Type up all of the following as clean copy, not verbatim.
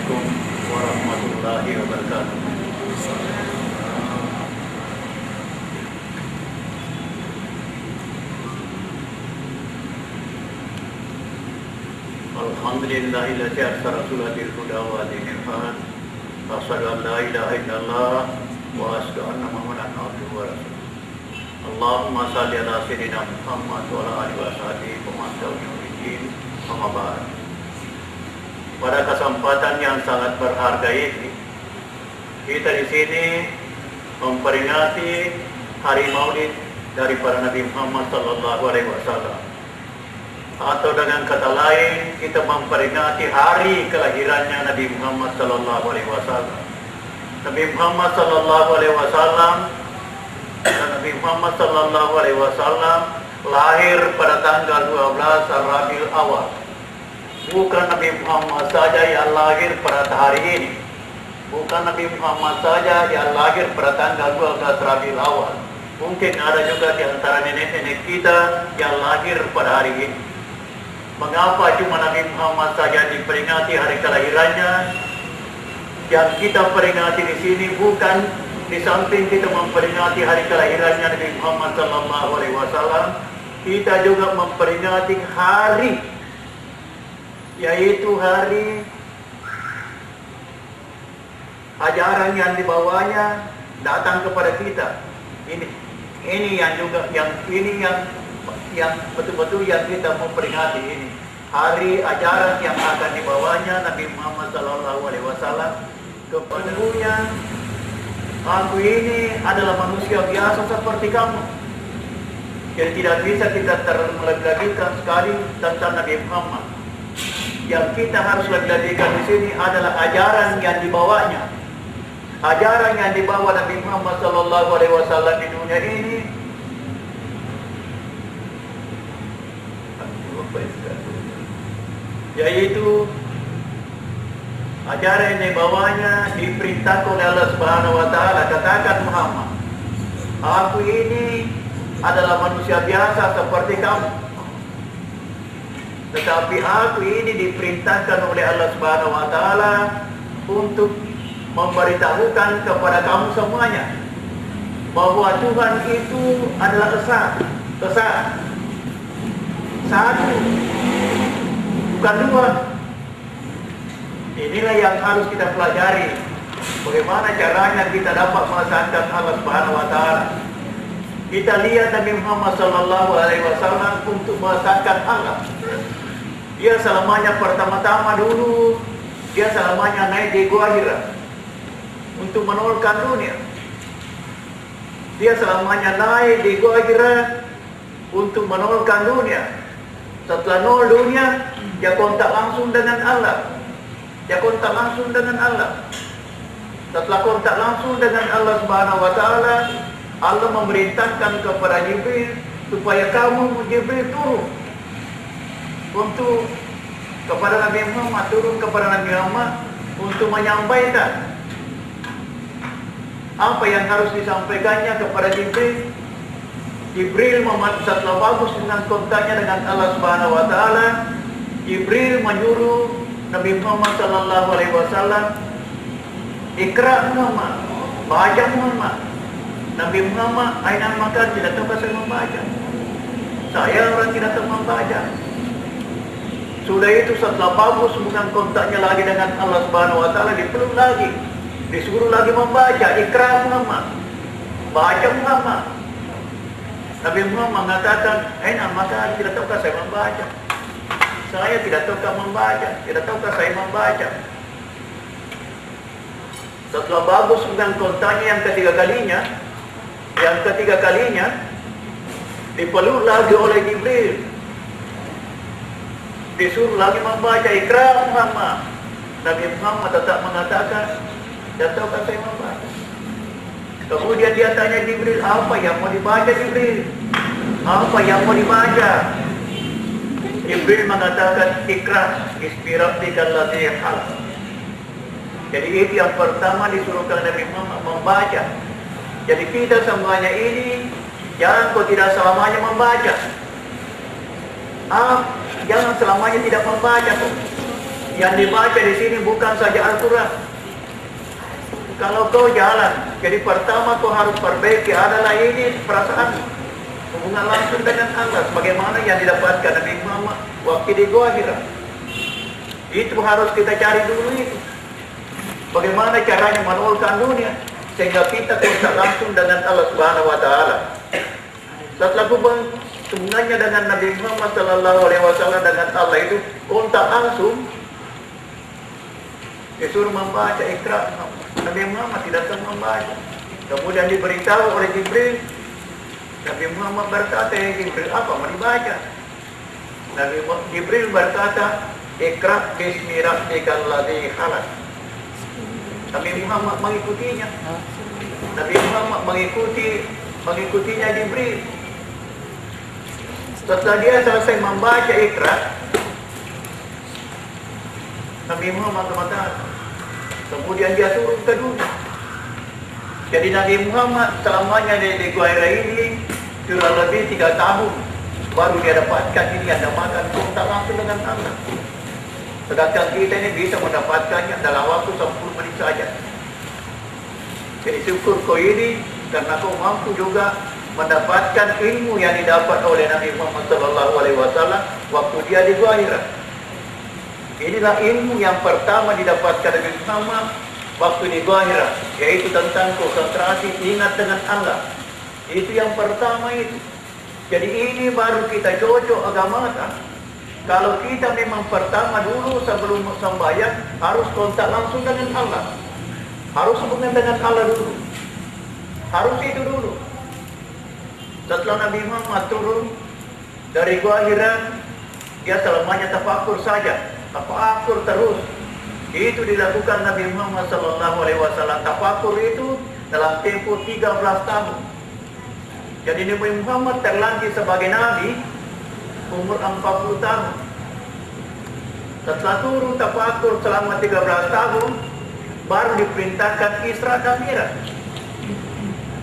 Assalamualaikum warahmatullahi wabarakatuh. Alhamdulillahilladzi arsala rasulahu bil huda wa dinil haq. Asyhadu an la ilaha illallah wa asyhadu anna Muhammadan abduhu wa rasuluh. Allahumma shalli ala sayyidina Muhammad wa ala alihi wa sahbihi wa man tabi'ahum amma ba'd. Pada kesempatan yang sangat berharga ini, kita di sini memperingati hari Maulid dari para Nabi Muhammad sallallahu alaihi wasallam. Atau dengan kata lain, kita memperingati hari kelahirannya Nabi Muhammad sallallahu alaihi wasallam. Nabi Muhammad sallallahu alaihi wasallam dan Nabi Muhammad sallallahu alaihi wasallam lahir pada tanggal 12 Rabiul Awal. Bukan Nabi Muhammad saja yang lahir pada hari ini. Bukan Nabi Muhammad saja yang lahir pada tanggal 12 Rabiul Awal. Mungkin ada juga di antara nenek-nenek kita yang lahir pada hari ini. Mengapa cuma Nabi Muhammad saja diperingati hari kelahirannya? Yang kita peringati di sini bukan di samping kita memperingati hari kelahirannya Nabi Muhammad sallallahu alaihi wasallam, kita juga memperingati hari, yaitu hari ajaran yang dibawanya datang kepada kita. Ini yang juga yang betul-betul yang kita memperingati ini. Hari ajaran yang akan dibawanya Nabi Muhammad sallallahu alaihi wasallam kepadanya. Aku ini adalah manusia biasa seperti kamu. Jadi tidak bisa kita terlebih-lebihkan sekali tentang Nabi Muhammad. Yang kita harus lebih-lebihkan di sini adalah ajaran yang dibawanya. Ajaran yang dibawa Nabi Muhammad sallallahu alaihi wasallam di dunia ini yaitu ajaran yang dibawanya diperintahkan oleh Allah Subhanahu wa taala. Katakan Muhammad, aku ini adalah manusia biasa seperti kamu. Tetapi aku ini diperintahkan oleh Allah Subhanahu wa taala untuk memberitahukan kepada kamu semuanya bahwa Tuhan itu adalah esa. Satu, bukan dua. Inilah yang harus kita pelajari. Bagaimana caranya kita dapat melaksanakan Allah Subhanahu wa taala. Kita lihat Nabi Muhammad sallallahu alaihi wasallam untuk melaksanakan Allah. Dia selamanya pertama-tama dulu, dia selamanya naik di Gua Hira untuk menolkan dunia. Dia selamanya naik di Gua Hira untuk menolkan dunia. Setelah nol dunia, dia kontak langsung dengan Allah. Dia kontak langsung dengan Allah. Setelah kontak langsung dengan Allah Subhanahu wa taala, Allah memerintahkan kepada Jibril supaya kamu Jibril turun untuk kepada Nabi Muhammad, turun kepada Nabi Muhammad untuk menyampaikan apa yang harus disampaikannya kepada Jibril. Jibril setelah bagus dengan kontaknya dengan Allah Subhanahu wa taala, Jibril menyuruh Nabi Muhammad sallallahu alaihi wasallam, "Iqra Muhammad, baca Muhammad." Nabi Muhammad, "Aina makan, tidak tahu saya membaca." Saya orang tidak tahu membaca. Sudah itu setelah bagus bukan kontaknya lagi dengan Allah Subhanahu wa taala, dipeluk lagi. Disuruh lagi membaca, "Iqra Muhammad, baca Muhammad." Nabi Muhammad mengatakan, "Aina makan, tidak tahukah saya membaca?" Saya tidak tahukah membaca, tidak tahukah saya membaca. Setelah bagus dengan kontaknya yang ketiga kalinya, dipeluk lagi oleh Jibril. Disuruh lagi membaca, "Iqra Muhammad." Nabi Muhammad tetap mengatakan, "Tidak tahukah saya membaca?" Kemudian dia tanya Jibril, "Apa yang mau dibaca Jibril? Apa yang mau dibaca?" Jibril mengatakan, "Iqra bismi rabbikal ladzi khalaq." Jadi itu yang pertama disuruhkan Nabi Muhammad membaca. Jadi kita semuanya ini jangan kau tidak selamanya membaca. Jangan selamanya tidak membaca. Yang dibaca di sini bukan saja Al-Quran. Kalau kau jalan, jadi pertama kau harus perbaiki adalah ini perasaan hubungan langsung dengan Allah, sebagaimana yang didapatkan Nabi Muhammad waktu di Gua Hira. Itu harus kita cari dulu itu. Bagaimana caranya menolkan dunia sehingga kita kontak langsung dengan Allah Subhanahu wa taala. Setelah hubungannya dengan Nabi Muhammad sallallahu alaihi wasallam dengan Allah itu kontak langsung, disuruh membaca Iqra. Nabi Muhammad tidak membaca. Kemudian diberitahu oleh Jibril. Nabi Muhammad berkata, "Ya Jibril, apa mau dibaca?" Nabi Jibril berkata, "Iqra bismi rabbikal ladzi khalaq." Nabi Muhammad mengikutinya. Nabi Muhammad mengikutinya Jibril. Setelah dia selesai membaca Iqra, Nabi Muhammad mengatakan, kemudian dia turun ke dunia. Jadi Nabi Muhammad selamanya di Gua Hira ini kurang lebih 3 tahun baru dia dapatkan ini yang namakan kontak langsung dengan Allah. Sedangkan kita ini bisa mendapatkannya dalam waktu 10 menit saja. Jadi syukur kau ini karena kau mampu juga mendapatkan ilmu yang didapat oleh Nabi Muhammad SAW waktu dia di Gua Hira. Inilah ilmu yang pertama didapatkan Nabi Muhammad waktu di Gua Hira, yaitu tentang konsentrasi ingat dengan Allah. Itu yang pertama itu. Jadi ini baru kita cocok agama kita. Kalau kita memang pertama dulu sebelum sembahyang harus kontak langsung dengan Allah. Harus hubungan dengan Allah dulu. Harus itu dulu. Setelah Nabi Muhammad turun dari Gua Hira, dia selamanya tafakur saja. Tafakur terus. Itu dilakukan Nabi Muhammad SAW. Tafakur itu dalam tempo 13 tahun. Jadi Nabi Muhammad terlantik sebagai Nabi umur 40 tahun. Setelah turun tafakur selama 13 tahun, baru diperintahkan Isra dan Mi'raj.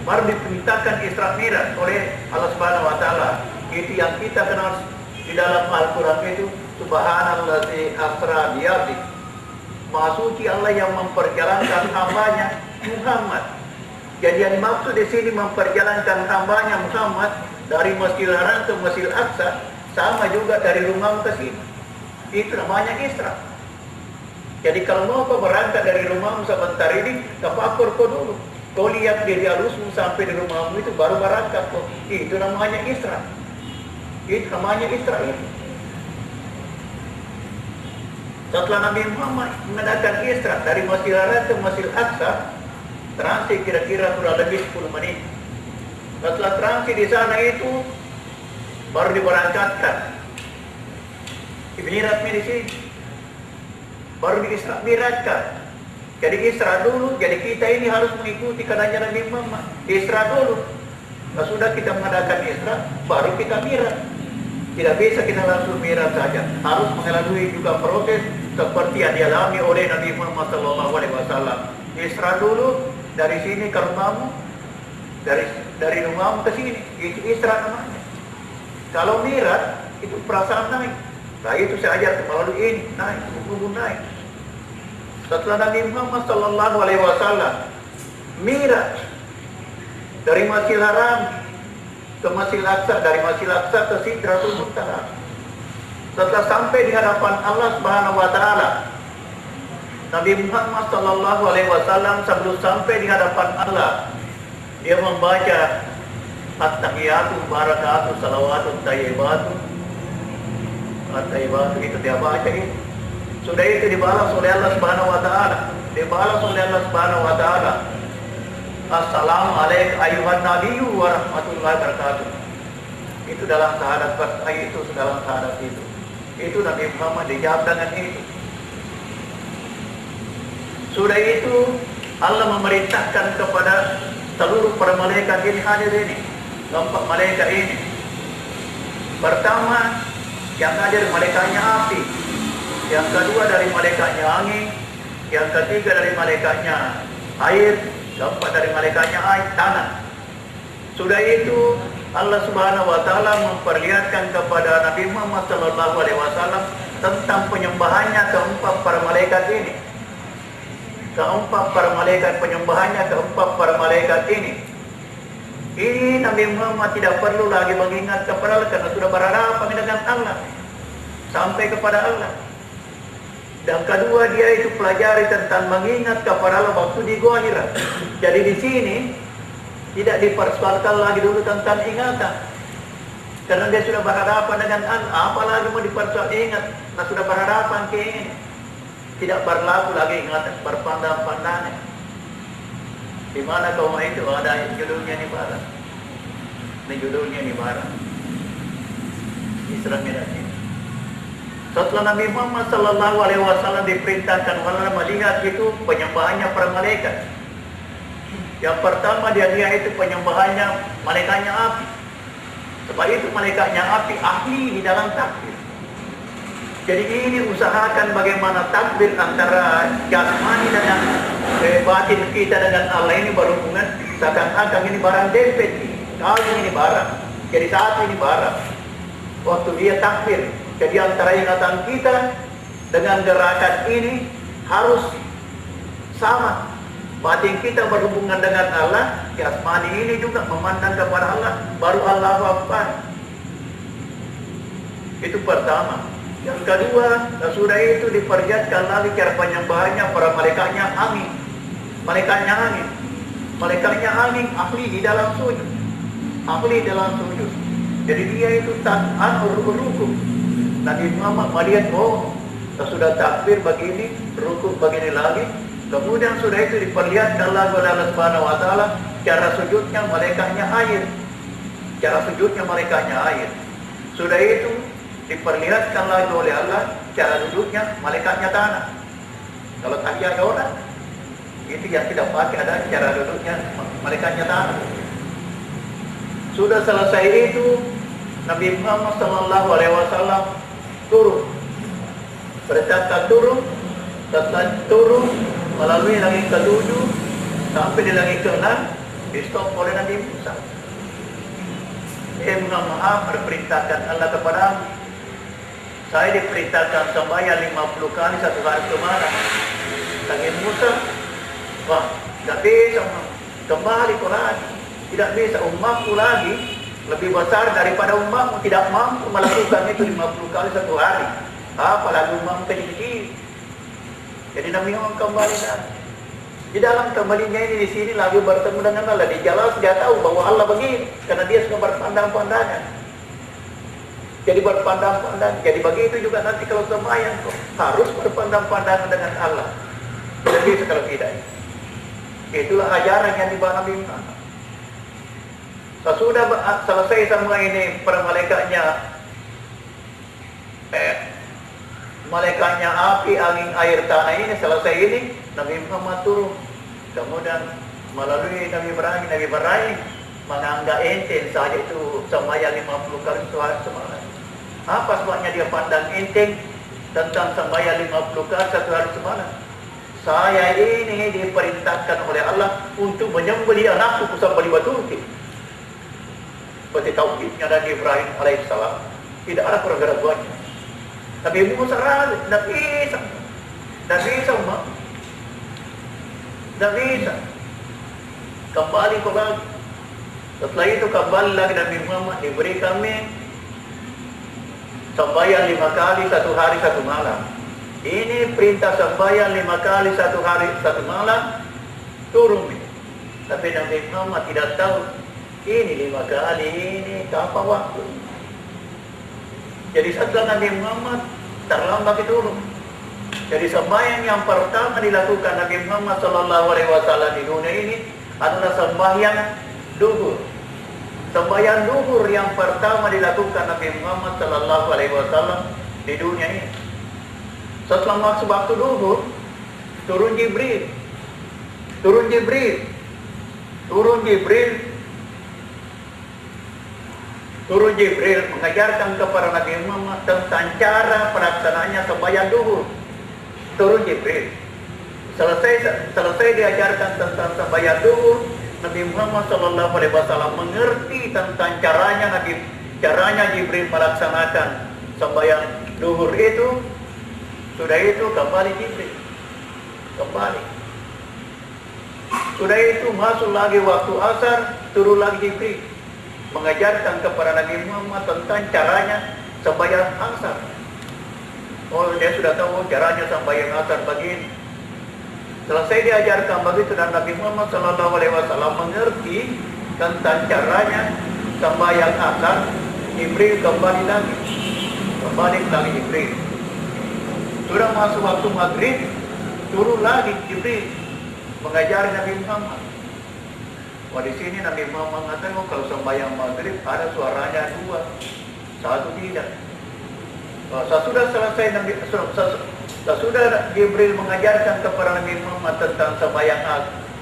Baru diperintahkan Isra Mi'raj oleh Allah Subhanahu wa taala. Itu yang kita kenal di dalam Al-Qur'an itu, Subhanallazi asra bi'abdi. Maha suci Allah yang memperjalankan hambanya Muhammad. Jadi yang dimaksud di sini memperjalankan hambanya Muhammad dari Masjidil Haram ke Masjidil Aqsa, sama juga dari rumah ke sini. Itu namanya Isra. Jadi kalau mau kau berangkat dari rumahmu sebentar ini, tafakur kau dulu. Kau lihat diri halusmu sampai di rumahmu itu baru berangkat kau. Itu namanya Isra. Itu namanya Isra itu. Setelah Nabi Muhammad mengadakan Isra dari Masjidil Haram ke Masjidil Aqsa, transit kira-kira kurang lebih 10 menit. Setelah transit di sana itu baru diberangkatkan. Mi'raj di sini. Baru di Isra Mi'rajkan. Jadi Isra dulu, jadi kita ini harus mengikuti karenanya Nabi Muhammad. Isra dulu. Nah, sudah kita mengadakan Isra, baru kita Mi'raj. Tidak bisa kita langsung Mi'raj saja. Harus melalui juga proses seperti yang dialami oleh Nabi Muhammad SAW. Isra dulu, dari sini ke rumahmu, dari rumahmu ke sini, itu Isra namanya. Kalau Mi'raj, itu perasaan naik. Nah itu saya ajar melalui ini, naik, hubung naik. Setelah Nabi Muhammad SAW Mi'raj dari Masjidil Haram ke Masjidil Aqsa, dari Masjidil Aqsa ke Sidratul Muntaha. Setelah sampai di hadapan Allah Subhanahu wa taala, Nabi Muhammad SAW sebelum sampai di hadapan Allah, dia membaca At-Tahiyatu Barakatuh Salawatut Tayyibatu. At-Tayyibatu itu dia baca itu. Sudah itu dibalas oleh Allah Subhanahu wa taala. Dibalas oleh Allah Subhanahu wa taala. Assalamualaikum ayuhan nabiyyu wa rahmatullahi wabarakatuh. Itu dalam syahadat itu, dalam syahadat itu. Itu Nabi Muhammad dijawab dengan itu. Sudah itu Allah memerintahkan kepada seluruh para malaikat ini hadir ini. Keempat malaikat ini. Pertama yang hadir malaikatnya api. Yang kedua dari malaikatnya angin. Yang ketiga dari malaikatnya air. Keempat dari malaikatnya air, tanah. Sudah itu Allah Subhanahu wa taala memperlihatkan kepada Nabi Muhammad SAW tentang penyembahannya keempat para malaikat ini. Keempat para malaikat penyembahannya, keempat para malaikat ini. Ini Nabi Muhammad tidak perlu lagi mengingat kepada Allah karena sudah berhadapan dengan Allah sampai kepada Allah. Dan kedua, dia itu pelajari tentang mengingat kepada Allah waktu di Gua Hira. Jadi di sini tidak dipersoalkan lagi dulu tentang ingatan, karena dia sudah berhadapan dengan Allah. Apalagi mau dipersoalkan ingat, nah sudah berhadapan ke ini. Tidak berlaku lagi ingatan, berpandang-pandangan. Di mana kaum itu ada judulnya di barat. Ini judulnya di barat. Isra Mi'raj ini. Setelah Nabi Muhammad sallallahu alaihi wasallam diperintahkan wala melihat itu penyembahannya para malaikat. Yang pertama dia lihat itu penyembahannya malaikatnya api. Sebab itu malaikatnya api ahli di dalam takbir. Jadi ini usahakan bagaimana takbir antara jasmani dengan batin kita dengan Allah ini berhubungan. Seakan-akan ini barang dempet, kali ini barang, jadi satu ini barang. Waktu dia takbir, jadi antara ingatan kita dengan gerakan ini harus sama. Batin kita berhubungan dengan Allah, jasmani ini juga memandang kepada Allah, baru Allahu Akbar. Itu pertama. Yang kedua, sudah itu diperlihatkan lagi cara penyembahannya para malaikatnya angin. Malaikatnya angin. Malaikatnya angin ahli di dalam sujud. Ahli dalam sujud. Jadi dia itu ruku. Nabi Muhammad melihat, oh, sudah takbir begini, ruku begini lagi. Kemudian sudah itu diperlihatkan lagi oleh Allah Subhanahu wa taala cara sujudnya malaikatnya air. Cara sujudnya malaikatnya air. Sudah itu diperlihatkan lagi oleh Allah cara duduknya malaikatnya tanah. Kalau tadi ada orang itu yang tidak pakai ada cara duduknya malaikatnya tanah. Sudah selesai itu Nabi Muhammad sallallahu alaihi wasallam turun. Bertata turun, turun melalui langit ke-7 sampai di langit ke-6 di stop oleh Nabi Musa. Maaf berperintahkan Allah kepada saya diperintahkan sembahyang 50 kali satu hari kemana. Nabi Musa, wah, tidak bisa kembali lagi. Tidak bisa, umatku lagi lebih besar daripada umatmu tidak mampu melakukan itu 50 kali satu hari. Apalagi umatmu kecil-kecil. Jadi Nabi Muhammad kembali lagi. Di dalam kembalinya ini di sini lagi bertemu dengan Allah. Di jalan dia tahu bahwa Allah begini karena dia suka berpandang-pandangan. Jadi berpandang-pandang. Jadi begitu juga nanti kalau sembahyang harus berpandang-pandangan dengan Allah. Tidak bisa kalau tidak. Itulah ajaran yang dibawa Nabi Muhammad. Sesudah selesai semua ini para malaikatnya malaikatnya api, angin, air, tanah ini selesai ini Nabi Muhammad turun. Kemudian melalui Nabi Ibrahim menganggap enteng saja itu sembahyang 50 kali semalam. Apa sebabnya dia pandang enteng tentang sembahyang 50 kali satu hari semalam? Saya ini diperintahkan oleh Allah untuk menyembelih anakku sembelih batuti. Seperti tauhidnya Nabi Ibrahim alaihissalam. Tidak ada keraguannya. Nabi Musa ragu, tidak bisa. Tidak bisa, umat. Tidak bisa. Kembali lagi. Setelah itu kembali lagi Nabi Muhammad diberi kami sembahyang 5 kali satu hari satu malam. Ini perintah sembahyang 5 kali satu hari satu malam turun. Tapi Nabi Muhammad tidak tahu ini 5 kali ini kapan waktu. Jadi setelah Nabi Muhammad terlambat turun. Jadi sembahyang yang pertama dilakukan Nabi Muhammad sallallahu alaihi wasallam di dunia ini adalah sembahyang duhur. Sembahyang duhur yang pertama dilakukan Nabi Muhammad sallallahu alaihi wasallam di dunia ini. Setelah masuk waktu duhur, turun Jibril. Turun Jibril. Turun Jibril. Turun Jibril mengajarkan kepada Nabi Muhammad tentang cara pelaksanaannya sembahyang duhur. Turun Jibril. Selesai diajarkan tentang sembahyang duhur, Nabi Muhammad sallallahu alaihi wasallam mengerti tentang caranya Jibril melaksanakan sembahyang duhur itu. Sudah itu kembali Jibril. Kembali. Sudah itu masuk lagi waktu asar, turun lagi Jibril. Mengajarkan kepada Nabi Muhammad tentang caranya sembahyang asar. Oh, dia sudah tahu caranya sembahyang asar begini. Selesai diajarkan begitu dan Nabi Muhammad SAW mengerti tentang caranya sembahyang asar, Jibril kembali lagi. Kembali lagi Jibril. Sudah masuk waktu maghrib, turun lagi Jibril mengajari Nabi Muhammad. Wah, di sini Nabi Muhammad mengatakan, oh, kalau sembahyang maghrib ada suaranya dua, satu tidak. Sesudah selesai sesudah Jibril mengajarkan kepada Nabi Muhammad tentang sembahyang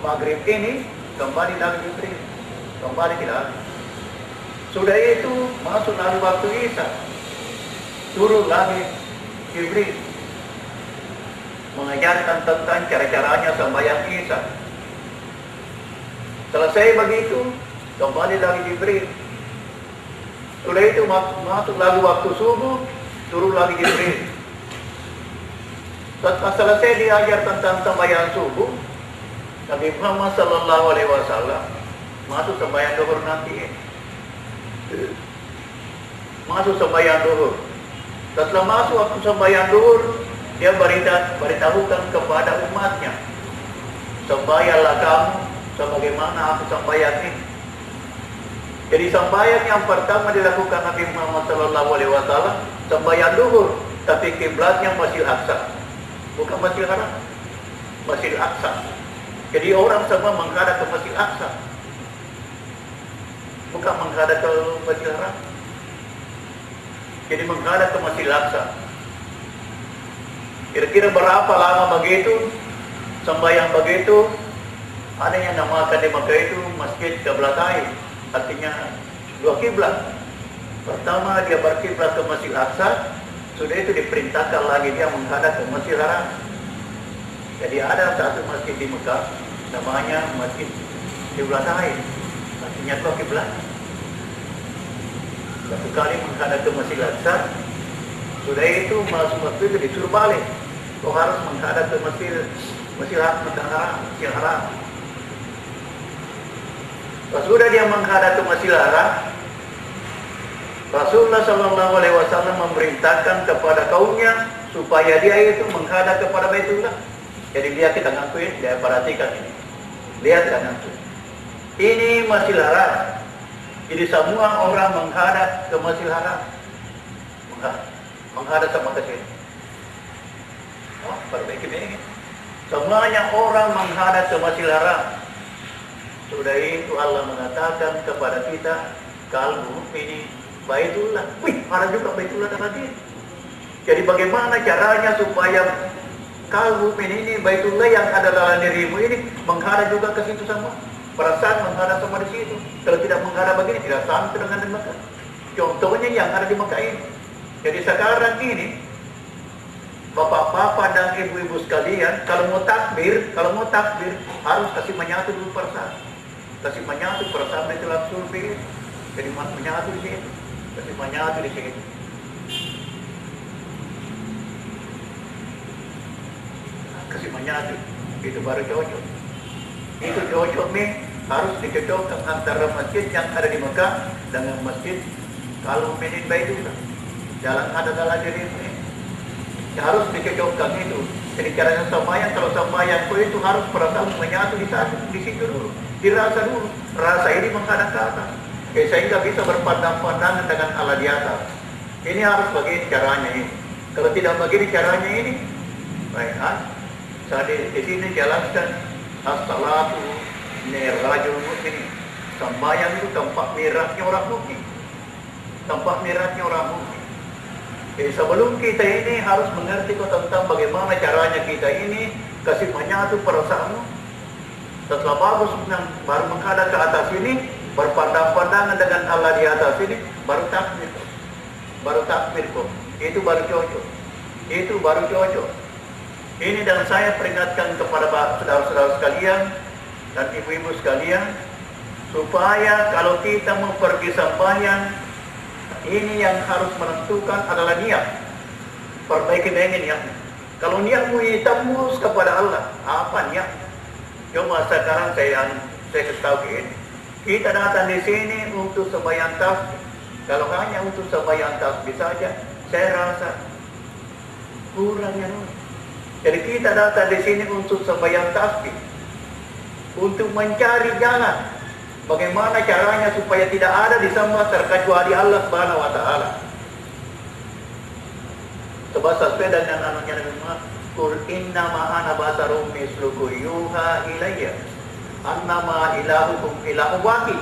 maghrib ini, kembali lagi Jibril, kembali tidak. Sudah itu masuk lagi waktu Isya, turun lagi Jibril mengajarkan tentang cara-caranya sembahyang Isya. Selesai begitu, kembali lagi Jibril. Sudah itu masuk lagi waktu subuh, turun lagi Jibril. Setelah selesai diajar tentang sembahyang subuh, Nabi Muhammad SAW masuk sembahyang duhur nanti. Masuk sembahyang duhur. Setelah masuk waktu sembahyang duhur, dia beritahukan kepada umatnya, sembahyanglah kamu sebagaimana aku sembahyang ini. Jadi sembahyang yang pertama dilakukan Nabi Muhammad SAW, sembahyang duhur, tapi kiblatnya Masjid Aqsa, bukan Masjid Haram, Masjid Aqsa. Jadi orang semua menghadap ke Masjid Aqsa, bukan menghadap ke Masjid Haram. Jadi menghadap ke Masjid Aqsa. Kira-kira berapa lama begitu sembahyang begitu? Ada yang namakan di Makkah itu Masjid Qiblatain, artinya dua kiblat. Pertama dia berkiblat ke Masjid Aqsa, sudah itu diperintahkan lagi dia menghadap ke Masjid Haram. Jadi ada satu masjid di Mekah namanya Masjid Qiblatain, artinya dua kiblat. Satu kali menghadap ke Masjid Aqsa, sudah itu masuk waktu itu disuruh balik. Kau harus menghadap ke Masjid Haram. Sudah dia menghadap ke Masjid Haram, Rasulullah SAW memerintahkan kepada kaumnya supaya dia itu menghadap kepada Baitullah. Jadi dia kita ngakuin, dia perhatikan ini. Lihat dan ngakuin. Ini Masjid Haram. Jadi semua orang menghadap ke Masjid Haram. Menghadap sama ke sini. Oh, perbaiki ini. Semuanya orang menghadap ke Masjid Haram. Sudah itu Allah mengatakan kepada kita, kalbu ini Baitullah. Wih, ada juga Baitullah tadi. Jadi bagaimana caranya supaya kalbu ini Baitullah yang ada dalam dirimu ini menghadap juga ke situ sama? Perasaan menghadap sama di situ. Kalau tidak menghadap begini, tidak sampai dengan di Mekah. Contohnya yang ada di Mekah ini. Jadi sekarang ini, bapak-bapak dan ibu-ibu sekalian, kalau mau takbir harus kasih menyatu dulu perasaan. Kasih menyatu perasaan itu langsung begini. Jadi menyatu di sini. Kasih menyatu di sini. Kasih menyatu. Itu baru cocok. Itu cocok nih, harus dicocokkan antara masjid yang ada di Mekah dengan masjid kalau Medin Baitullah. Jalan ada dalam diri ini. Harus dicocokkan itu. Jadi caranya sembahyang, kalau sembahyangku itu harus perasaan menyatu di situ dulu. Dirasa dulu. Rasa ini menghadap ke atas. Sehingga bisa berpandang-pandangan dengan Allah di atas. Ini harus begini caranya ini. Kalau tidak begini caranya ini, baik. Saya di sini jelaskan. As-salatu mirajul mu'min. Sembahyang itu tempat miratnya orang mukmin. Tempat miratnya orang mukmin. Jadi sebelum kita ini harus mengerti tentang bagaimana caranya kita ini kasih menyatu perasaanmu. Setelah bagus baru menghadap ke atas ini, berpandang-pandangan dengan Allah di atas ini, baru takbir. Baru takbir kok. Itu baru cocok. Itu baru cocok. Ini dan saya peringatkan kepada saudara-saudara sekalian dan ibu-ibu sekalian, supaya kalau kita mau pergi sembahyang, ini yang harus menentukan adalah niat. Perbaiki dengan niat. Kalau niatmu tembus kepada Allah, apa niat? Cuma sekarang saya kasih tahu ini. Kita datang di sini untuk sembahyang tasbih. Kalau hanya untuk sembahyang tasbih saja, saya rasa kurangnya. Jadi kita datang di sini untuk sembahyang tasbih, untuk mencari jalan bagaimana caranya supaya tidak ada disembah terkecuali Allah Subhanahu wa taala. Sebab sesuai dengan anunya Nabi Muhammad, Qul innama ana basarum mislukum yuha ilayya annama ilahukum ilahu wahid.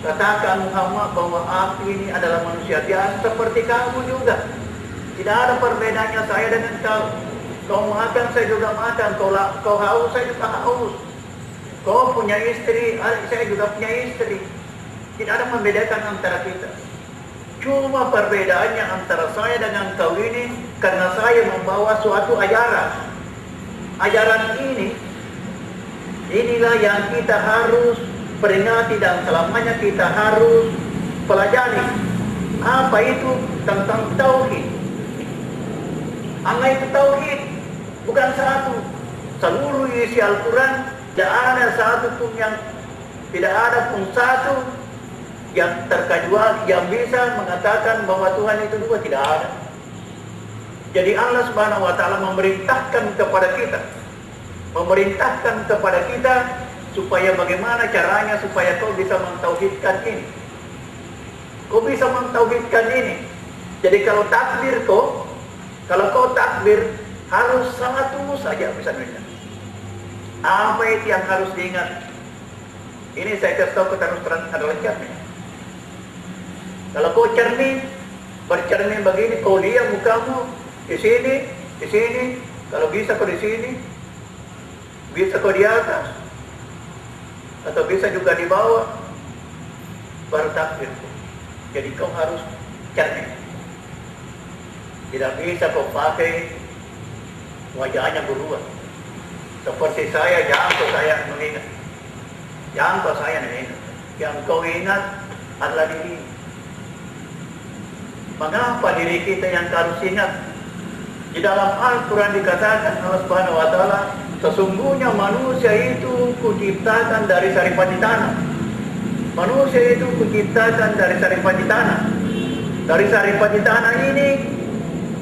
Katakan Muhammad bahwa aku ini adalah manusia biasa seperti kamu juga. Tidak ada perbedaannya saya dengan kau. Kau makan, saya juga makan. Kau haus, saya juga haus. Kau punya istri, saya juga punya istri. Tidak ada membedakan antara kita. Cuma perbedaannya antara saya dengan kau ini karena saya membawa suatu ajaran. Ajaran inilah yang kita harus peringati dan selamanya kita harus pelajari. Apa itu? Tentang tauhid. Allah itu tauhid, bukan satu. Seluruh isi Al-Quran tidak ada satu pun yang terkecuali yang bisa mengatakan bahwa Tuhan itu dua, tidak ada. Jadi Allah Subhanahu wa taala memerintahkan kepada kita supaya bagaimana caranya supaya kau bisa mentauhidkan ini. Kau bisa mentauhidkan ini. Jadi kalau kau takbir harus satu saja misalnya. Apa itu yang harus diingat? Ini saya kasih tahu terus-terang adalah cermin. Kalau kau bercermin begini, kau lihat mukamu di sini, kalau bisa kau di sini, bisa kau di atas, atau bisa juga di bawah, baru takbir. Jadi kau harus cermin. Tidak bisa kau pakai wajahnya berubah. Seperti saya, jangan saya mengingat. Yang kau ingat adalah diri. Mengapa diri kita yang harus ingat? Di dalam Al-Quran dikatakan Allah Subhanahu wa taala, sesungguhnya manusia itu kuciptakan dari saripati tanah. Manusia itu kuciptakan dari saripati tanah. Dari saripati tanah ini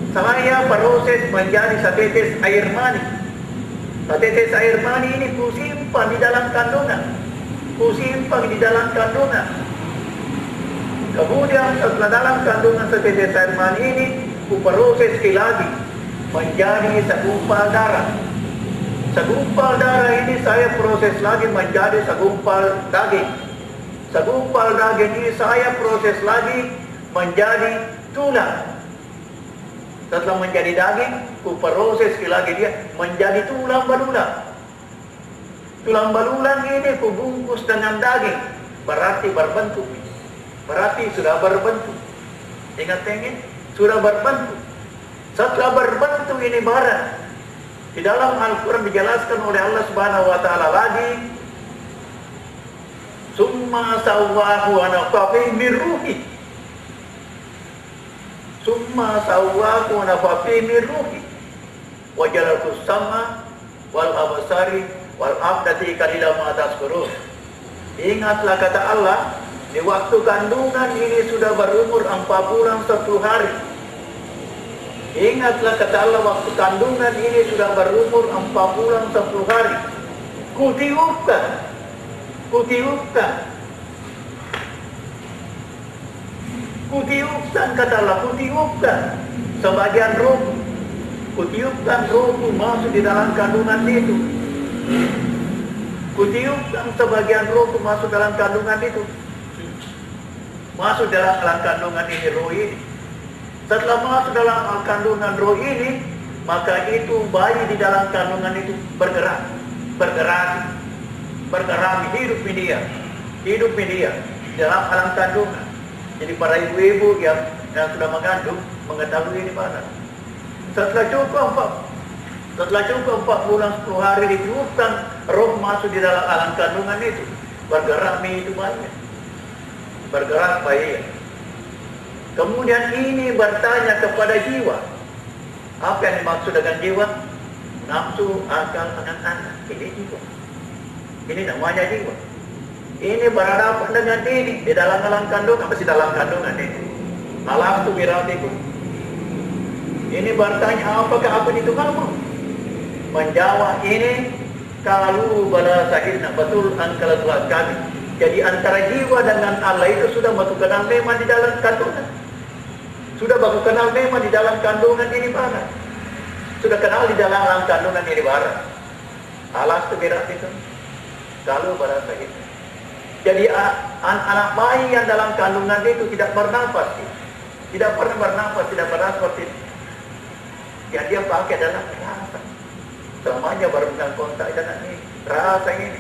saya proses menjadi setetes air mani. Setetes air mani ini kusimpan di dalam kandungan. Kemudian setelah dalam kandungan setetes air mani ini kuproses lagi menjadi segumpal darah. Segumpal darah ini saya proses lagi menjadi segumpal daging. Segumpal daging ini saya proses lagi menjadi tulang. Setelah menjadi daging, kuproses lagi dia menjadi tulang belulang. Tulang belulang ini kubungkus dengan daging, berarti berbentuk. Berarti sudah berbentuk. Ingat ini, sudah berbentuk. Setelah berbentuk ini barang. Di dalam Al-Quran dijelaskan oleh Allah Subhanahu wa taala lagi, summa sawwahu wa nafaqa fihi min ruhi. Summa sawwahu wa nafaqa fihi min ruhi. Wa jalal sama wal absari wal afdati kalila ma tazkurun. Ingatlah kata Allah, di waktu kandungan ini sudah berumur 4 bulan 1 hari. Ingatlah kata Allah, waktu kandungan ini sudah berumur 4 bulan 1 hari. Kutiupkan kata Allah, kutiupkan sebagian roh. Kutiupkan rohku masuk di dalam kandungan itu. Kutiupkan sebagian rohku masuk dalam kandungan itu. Masuk dalam kandungan ini roh ini. Setelah masuk dalam kandungan roh ini, maka itu bayi di dalam kandungan itu bergerak, hidup media dalam alam kandungan. Jadi para ibu-ibu yang sudah mengandung mengetahui ini pada. Setelah cukup 4 bulan 10 hari ditiupkan roh masuk di dalam alam kandungan itu, bergerak itu bayi. Bergerak bayi. Kemudian ini bertanya kepada jiwa. Apa yang dimaksud dengan jiwa? Nafsu, akal, anak-anak. Ini jiwa. Ini namanya jiwa. Ini berhadapan dengan ini di dalam alam kandungan, masih dalam kandungan ini. Alam tu biratiku. Ini bertanya, apakah aku itu kamu? Menjawab ini, kalau bala sakitna betul angkala Tuhan kami. Jadi antara jiwa dengan Allah itu sudah baku kenal memang di dalam kandungan. Sudah baku kenal memang di dalam kandungan ini barat. Sudah kenal di dalam alam kandungan ini barat. Alas tu biratiku. Kalau bala sakitna. Jadi anak bayi yang dalam kandungan itu tidak bernafas, tidak pernah bernafas, tidak pernah seperti itu. Yang dia pakai adalah rasa. Selamanya baru dengan kontak dengan ini, rasa ini,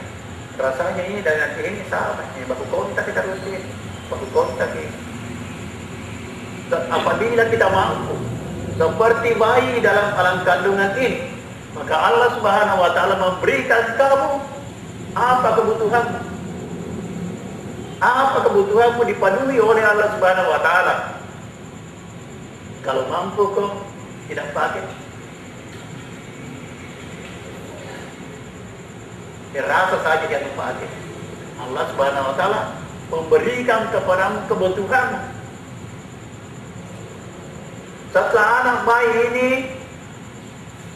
rasanya ini dengan ini sama. Ini baku kontak kita rutin, baku kontak ini. Dan apabila kita mampu seperti bayi dalam alam kandungan ini, maka Allah Subhanahu Wa Taala memberikan kamu apa kebutuhanmu. Apa kebutuhanmu dipenuhi oleh Allah Subhanahu Wa Taala. Kalau mampu kau tidak pakai, rasa saja yang pakai. Allah Subhanahu Wa Taala memberikan kepadamu kebutuhanmu. Setelah anak bayi ini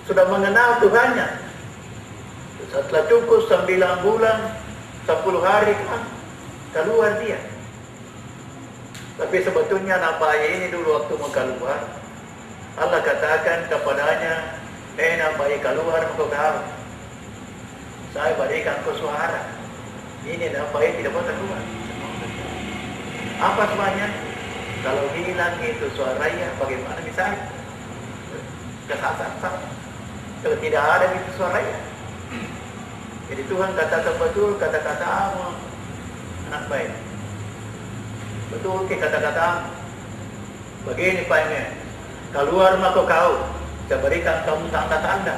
sudah mengenal Tuhannya, setelah cukup 9 bulan 10 hari kan keluar dia. Tapi sebetulnya anak bayi ini dulu waktu mau keluar, Allah katakan kepadanya, anak bayi keluar untuk kau, saya berikan kau suara. Ini anak bayi tidak boleh keluar. Apa sebabnya? Kalau hilang itu suaranya, bagaimana misalnya? Kesasar. Kalau tidak ada itu suaranya. Jadi Tuhan katakan betul kata-katamu, anak baik. Betul ke kata-kata begini Pak ini, keluar maka kau, saya berikan kamu tanda-tanda.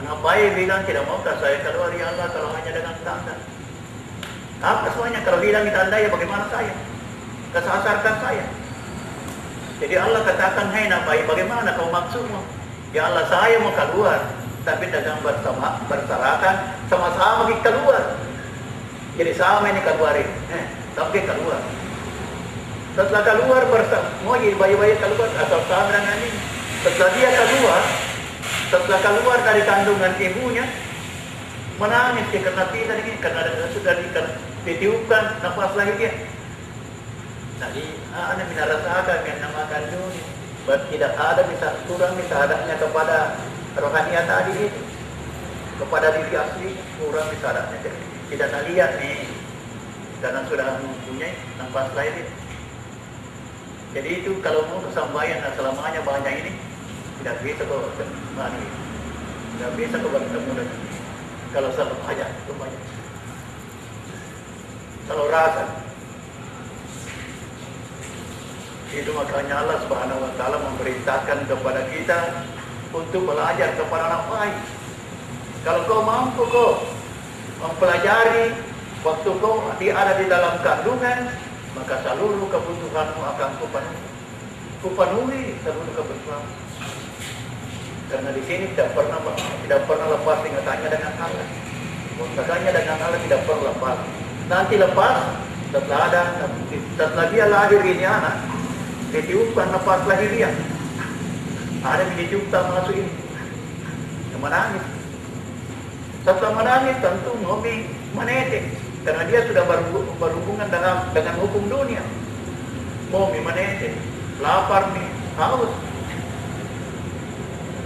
Anak baik bilang tidak mau saya keluar ya Allah kalau hanya dengan tanda. Apa semuanya kalau bilang tanda ya bagaimana saya? Kesasarkan saya. Jadi Allah katakan, hai anak baik bagaimana kau maksudmu? Ya Allah saya mau keluar, tapi dengan bersyaratkan sama-sama kita keluar. Jadi sama ini keluarin, tapi keluar. Setelah keluar bersama, jadi bayi-bayi keluar atau sama dengan ini. Setelah dia setelah keluar dari kandungan ibunya, menangis dia karena tidak ini, karena sudah ditiupkan nafas lagi dia. Jadi ada mina rasakan yang namakan dunia, tidak ada bisa kurang bisa adanya kepada rohaniat tadi itu, kepada diri asli kurang bisa adanya. Tidak lihat nih, karena sudah mempunyai nafas lain. Jadi itu kalau mau kesampaian selamanya banyak ini, tidak bisa kau mani, tidak bisa kau bertemu dengan. Kalau sama banyak, itu banyak. Kalau rasa, itu makanya Allah Subhanahu Wa Taala memerintahkan kepada kita untuk belajar kepada anak bayi. Kalau kau mampu kau mempelajari waktu kau ada di dalam kandungan, maka seluruh kebutuhanmu akan kupenuhi seluruh kebutuhanmu. Karena di sini tidak pernah lepas ingatannya dengan Allah. Makanya dengan Allah tidak pernah lepas. Nanti lepas setelah dia lahir ini anak, ditiupkan nafas lahir dia. Ada yang ditiupkan masuk ini, menangis. Setelah menangis tentu mobi menetek karena dia sudah berhubungan dengan hukum dunia. Mobi menetek, lapar nih, haus.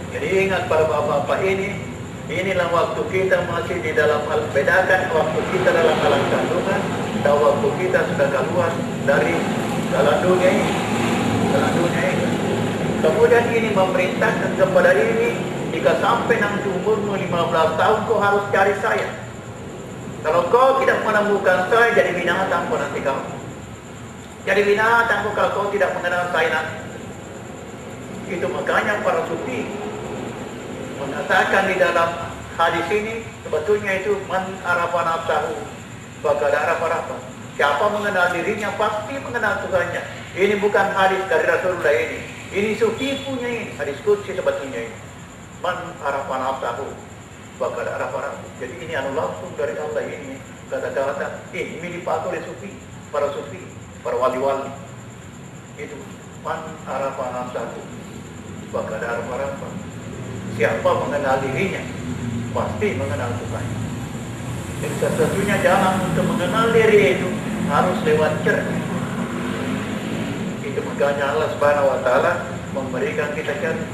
Jadi ingat para bapak-bapak inilah waktu kita masih di dalam bedakan waktu kita dalam alam kandungan dan waktu kita sudah keluar dari dalam dunia ini. Kemudian ini memerintahkan kepada ini. Jika sampai nanti umurmu 15 tahun, kau harus cari saya. Kalau kau tidak menemukan saya, jadi binatang kau nanti kau. Jadi binatang kau kalau kau tidak mengenal saya nanti. Itu makanya para sufi mengatakan di dalam hadis ini, sebetulnya itu man arafa nafsahu faqad arafa rabbahu. Siapa mengenal dirinya pasti mengenal Tuhannya. Ini bukan hadis dari Rasulullah ini. Ini sufi punya ini, hadis qudsi sebetulnya ini. Man arafa nafsahu faqad arafa rabbuh. Jadi ini anu langsung dari Allah ini. Kata-kata ini dipakai oleh sufi, para sufi, para wali-wali. Itu man arafa nafsahu faqad arafa rabbuh. Siapa mengenal dirinya pasti mengenal Tuhan. Jadi satu-satunya jalan untuk mengenal diri itu harus lewat cermin. Itu makanya Allah Subhanahu wa taala memberikan kita cermin.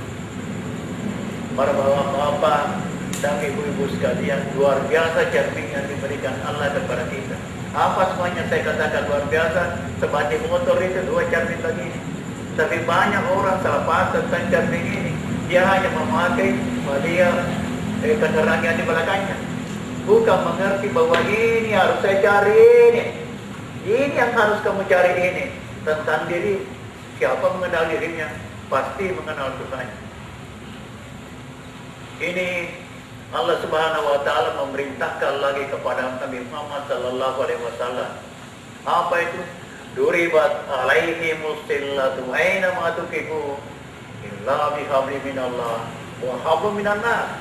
Para bapak-bapak dan ibu-ibu sekalian, luar biasa cermin yang diberikan Allah kepada kita. Apa semuanya saya katakan luar biasa. Seperti motor itu 2 cermin lagi. Tapi banyak orang salah paham tentang cermin ini. Dia hanya memakai media kendaraan yang di belakangnya. Bukan mengerti bahwa ini harus saya cari ini. Ini yang harus kamu cari ini. Tentang diri. Siapa mengenal dirinya pasti mengenal Tuhan. Ini Allah Subhanahu wa taala memerintahkan lagi kepada Nabi Muhammad sallallahu alaihi wasallam. Apa itu? Duribat alaihimus sillatu aina ma tuqifu illa bihabli minallah wa hablum minan nas.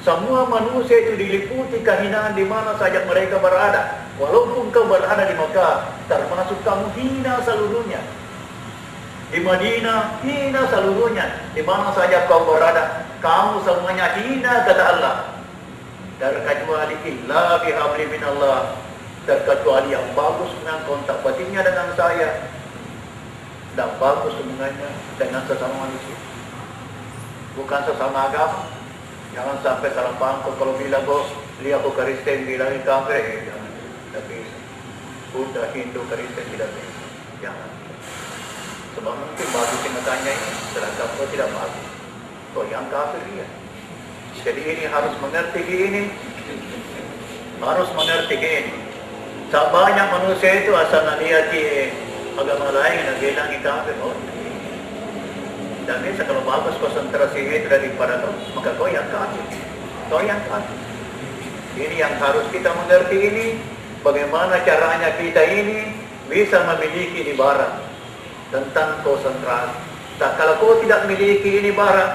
Semua manusia itu diliputi kehinaan di mana saja mereka berada. Walaupun kau berada di Makkah, termasuk kamu hina seluruhnya. Di Madinah hina seluruhnya. Di mana saja kau berada, kamu semuanya hina, kata Allah. Terkecuali illa bihabli minallah, terkecuali yang bagus dengan kontak batinnya dengan saya dan bagus hubungannya dengan sesama manusia, bukan sesama agama. Jangan sampai salah paham. Kalau bilang lihat aku Kristen bilang kafir, jangan. Tidak bisa. Buddha, Hindu, Kristen tidak bisa. Jangan. Sebab mungkin bagus yang tanya ini, sedangkan kau tidak bagus. Kau yang kafir dia. Jadi ini harus mengerti ini. Harus mengerti ini. Sebanyak manusia itu asal lihat agama lain dan bilang kafir. Dan bisa kalau bagus konsentrasinya itu daripada kau, maka kau yang kafir. Kau yang kafir. Ini yang harus kita mengerti ini. Bagaimana caranya kita ini bisa memiliki ini barang tentang konsentrasi. Nah, kalau kau tidak memiliki ini barang,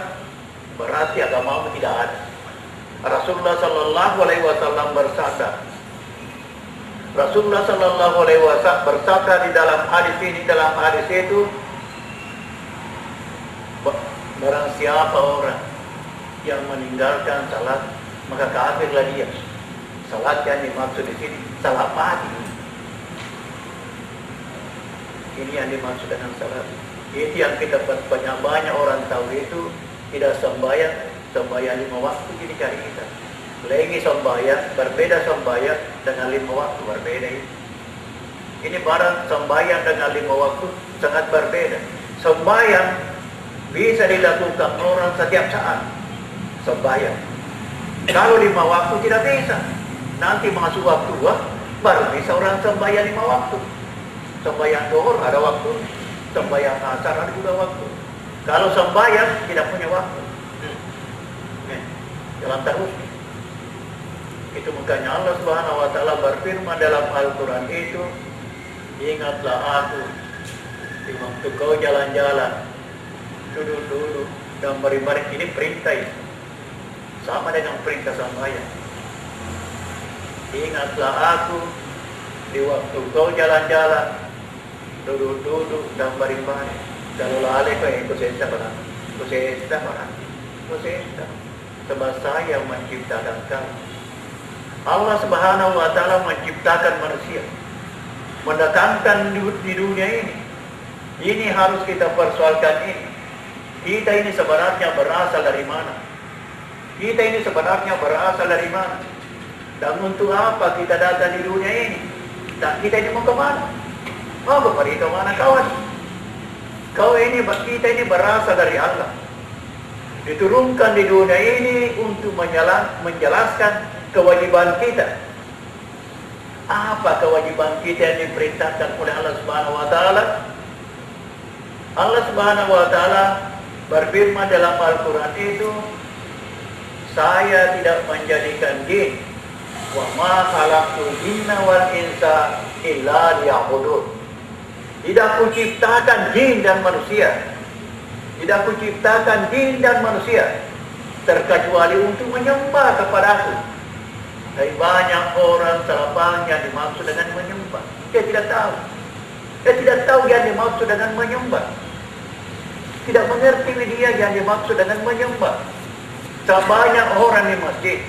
berarti agamamu tidak ada. Rasulullah Sallallahu Alaihi Wasallam bersabda. Rasulullah Sallallahu Alaihi Wasallam bersabda di dalam hadis ini, dalam hadis itu, barang siapa orang yang meninggalkan salat, maka kafirlah dia. Salat yang dimaksud di sini salat mati. Ini yang dimaksud dengan salat. Itu yang kita banyak orang tahu itu tidak sembahyang 5 waktu jadi cari kita. Lagi sembahyang berbeda sembahyang dengan 5 waktu berbeda itu. Ini barang sembahyang dengan 5 waktu sangat berbeda. Sembahyang bisa dilakukan orang setiap saat. Sembahyang. Kalau 5 waktu tidak bisa. Nanti masuk waktu baru bisa orang sembahyang 5 waktu. Sembahyang zuhur ada waktu, sembahyang asar ada juga waktu. Kalau sembahyang tidak punya waktu, jalan terus. Itu makanya Allah Subhanahu wa taala berfirman dalam Al-Qur'an itu, ingatlah aku di waktu kau jalan-jalan, duduk-duduk dan baring-baring. Ini perintah itu. Sama dengan perintah sembahyang. Ingatlah aku di waktu kau jalan-jalan, duduk-duduk dan baring-baring. Kalau lalai kau ikut sesa barang, ikut sesa barang, ikut sesa. Sebab saya menciptakan kamu. Allah Subhanahu wa taala menciptakan manusia, mendatangkan di dunia ini. Ini harus kita persoalkan ini. Kita ini sebenarnya berasal dari mana? Kita ini sebenarnya berasal dari mana? Dan untuk apa kita datang di dunia ini? Dan kita ini mau ke mana? Mau pergi ke mana kawan? Kita ini berasal dari Allah. Diturunkan di dunia ini untuk menjelaskan kewajiban kita. Apa kewajiban kita yang diperintahkan oleh Allah Subhanahu wa taala? Allah Subhanahu wa taala berfirman dalam Al-Qur'an itu, saya tidak menjadikan jin, wa ma khalaqtul jinna wal insa illa liya'budun. Tidak kuciptakan jin dan manusia Tidak kuciptakan jin dan manusia terkecuali untuk menyembah kepadaku. Tapi banyak orang salah yang dimaksud dengan menyembah. Dia tidak tahu. Dia tidak tahu yang dimaksud dengan menyembah. Tidak mengerti dia yang dimaksud dengan menyembah. Banyak orang di masjid.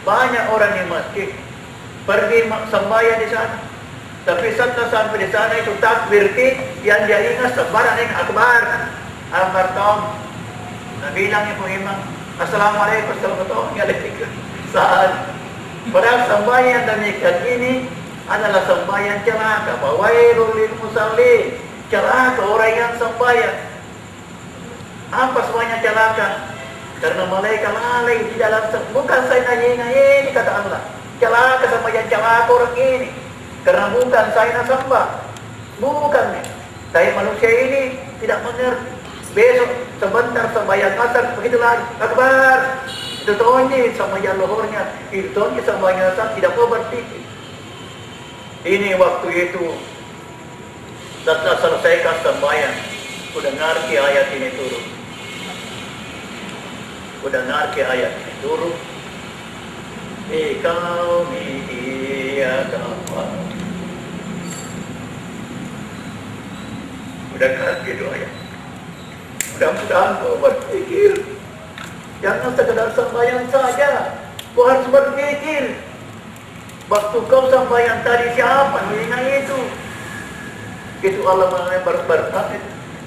Banyak orang di masjid. Pergi sembahyang di sana. Tapi setelah sampai di sana itu takbir yang dia ingat sembarang yang akbar. Akbar kaum. Nabi bilang ibu imam, Assalamualaikum warahmatullahi wabarakatuh. Saat padahal sembahyang demikian ini adalah sembahyang celaka. Fawailul lil musallin. Celaka orang yang sembahyang. Apa semuanya celaka? Karena malaikat lalai di dalam. Bukan saya nanya ini kata Allah. Celaka sembahyang celaka orang ini. Karena bukan saya nak sembah. Bukan. Tapi manusia ini tidak mengerti. Besok sebentar sembahyang asar begitu lagi. Akbar. Itu tonji sembahyang lohornya. Itu tonji sembahyang asar tidak mau berpikir. Ini waktu itu setelah selesaikan sembahyang, udah ngerti ayat ini turun. Udah ngerti ayat ini turun. Ikau iya kawan. Udah ngerti itu ayat. Mudah-mudahan kau berpikir. Jangan sekedar sembahyang saja. Kau harus berpikir. Waktu kau sembahyang tadi siapa mengingat itu? Itu Allah berkata,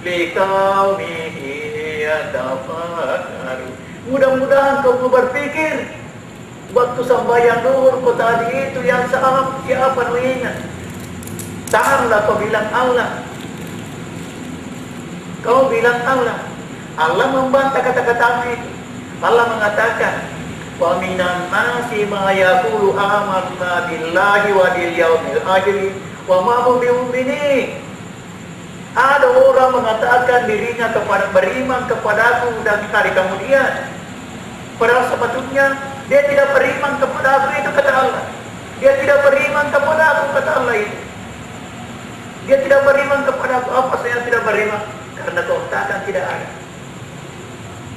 Likau mihiya tafakkaru. Mudah-mudahan kau berpikir. Waktu sembahyang duhur kau tadi itu yang siapa mengingat? Tahanlah kau bilang Allah. Kau bilang Allah. Allah membantah kata-katamu itu. Allah mengatakan, wa minan nasi ma yaqulu amanna billahi wa bil yaumil akhir wa ma hum bimu'minin. Ada orang mengatakan dirinya beriman kepadaku dan hari kemudian. Padahal sepatutnya dia tidak beriman kepada aku itu kata Allah. Dia tidak beriman kepada aku kata Allah itu. Dia tidak beriman kepada aku. Apa saya tidak beriman? Karena kontakan tidak ada.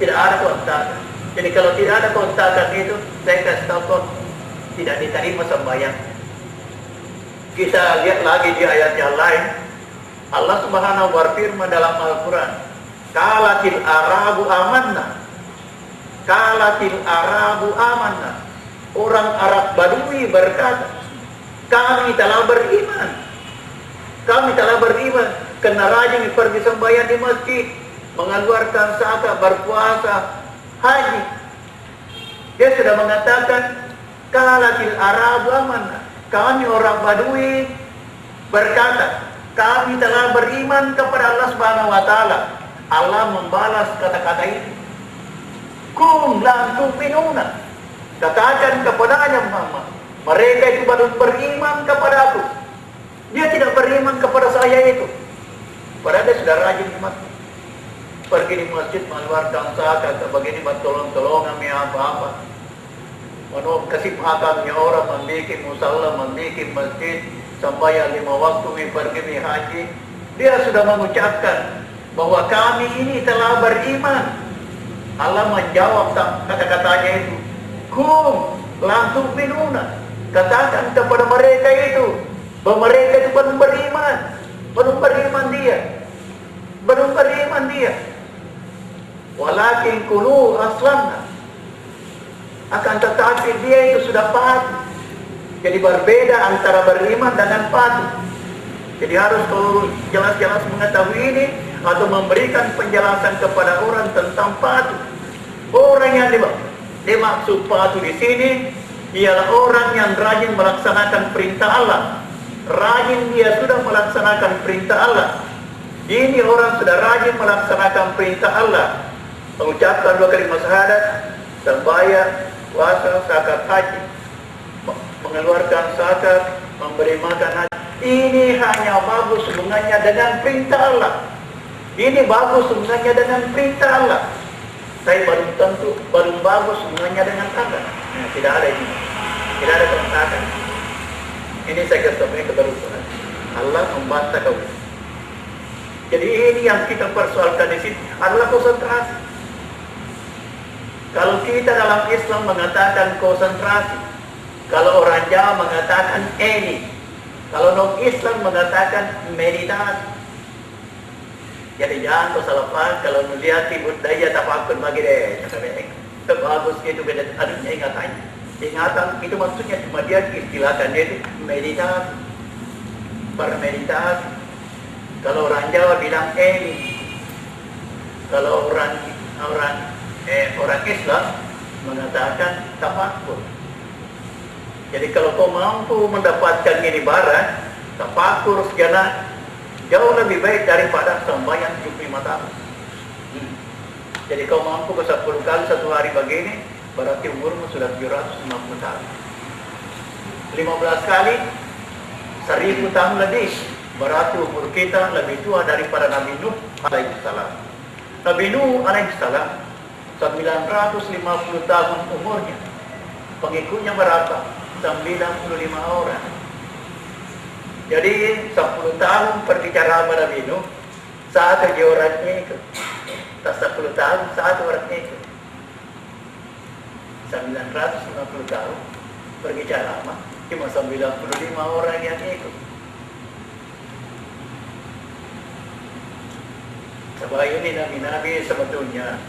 Tidak ada kontakan. Jadi kalau tidak ada kontakan itu, saya kasih tahu kau tidak diterima sembahyang. Kita lihat lagi di ayat yang lain. Allah Subhanahu wa firman dalam Al-Quran. Qalatil arabu amanna. Qalatil arabu amanna. Orang Arab Badui berkata, kami telah beriman. Kami telah beriman. Kena rajin pergi sembahyang di masjid, mengeluarkan zakat, berpuasa, haji. Dia sudah mengatakan, Qalatil arabu amanna. Kami orang Badui berkata, kami telah beriman kepada Allah Subhanahu wa taala. Allah membalas kata-kata itu. Kum lam tu'minuna. Katakan kepadanya Muhammad, mereka itu baru beriman kepada aku. Dia tidak beriman kepada saya itu. Padahal dia sudah rajin di masjid. Pergi di masjid mengeluarkan zakat, begini bertolong-tolongan apa-apa. Menurut kesibukannya orang membuat musalla, membuat masjid, sembahyang 5 waktu, pergi haji. Dia sudah mengucapkan bahwa kami ini telah beriman. Allah menjawab kata-katanya itu. Kum lam tu'minuna. Katakan kepada mereka itu bahwa mereka itu belum beriman. Belum beriman dia. Belum beriman dia. Walakin kulu aslamna. Akan tetapi dia itu sudah patuh. Jadi berbeda antara beriman dengan patuh. Jadi harus kalau jelas-jelas mengetahui ini atau memberikan penjelasan kepada orang tentang patuh. Orang yang dimaksud patuh di sini ialah orang yang rajin melaksanakan perintah Allah. Rajin dia sudah melaksanakan perintah Allah. Ini orang sudah rajin melaksanakan perintah Allah. Mengucapkan 2 kalimat syahadat, sembahyang, puasa, zakat, haji, mengeluarkan zakat, memberi makan haji. Ini hanya bagus hubungannya dengan perintah Allah. Ini bagus hubungannya dengan perintah Allah. Saya baru bagus hubungannya dengan Allah. Nah, tidak ada ini. Tidak ada kontakan. Ini saya kasih tahu kepada Allah. Allah membantah kau. Jadi ini yang kita persoalkan di sini adalah konsentrasi. Kalau kita dalam Islam mengatakan konsentrasi, kalau orang Jawa mengatakan ini, kalau non-Islam mengatakan meditasi. Jadi jangan kau salah paham kalau melihat budaya tafakur bagi deh. Itu bagus gitu beda adunya ingatannya. Ingatan itu maksudnya cuma dia istilahkan dia itu meditasi, bermeditasi. Kalau orang Jawa bilang ini, kalau orang Islam mengatakan tafakur. Jadi kalau kau mampu mendapatkan ini barang, tafakur segala jauh lebih baik daripada sembahyang 75 tahun. Jadi kau mampu ke 10 kali satu hari begini, berarti umurmu sudah 750 tahun. 15 kali 1000 tahun lebih, berarti umur kita lebih tua daripada Nabi Nuh alaihissalam. Nabi Nuh alaihissalam 950 tahun umurnya. Pengikutnya berapa? 95 orang. Jadi 10 tahun berbicara sama Nabi Nuh, satu aja orangnya itu. Tak 10 tahun, satu orangnya itu. 950 tahun berbicara sama, cuma 95 orang yang ikut. Sebab ini Nabi-Nabi sebetulnya,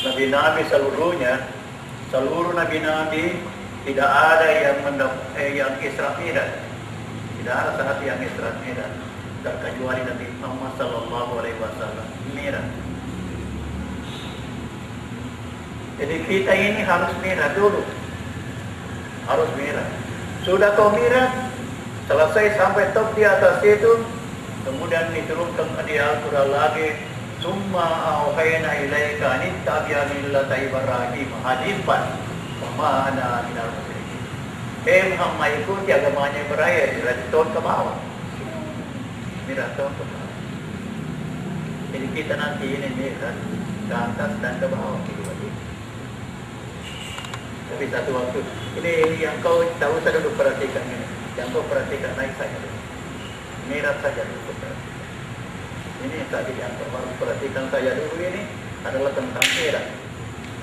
Nabi-Nabi seluruh Nabi-Nabi tidak ada yang Isra Mi'raj. Tidak ada satu yang Isra Mi'raj terkecuali Nabi Muhammad sallallahu alaihi wasallam Mi'raj. Jadi kita ini harus Mi'raj dulu. Harus Mi'raj. Sudah kau Mi'raj, selesai sampai top di atas itu, kemudian diturunkan di Al-Quran lagi, summa auhayna ilaika nittabi'a millata Ibrahim hanifan wa ma ana minal musyrikin. Muhammad ikuti agamanya Ibrahim, dari tahun ke bawah. Mi'raj tahun ke bawah. Jadi kita nanti ini Mi'raj ke atas dan ke bawah gitu aja. Tapi satu waktu ini yang kau tahu saya dulu perhatikan ini, yang kau perhatikan naik saja dulu. Mi'raj saja dulu perhatikan. Ini tadi yang baru perhatikan saya dulu ini adalah tentang Mi'raj.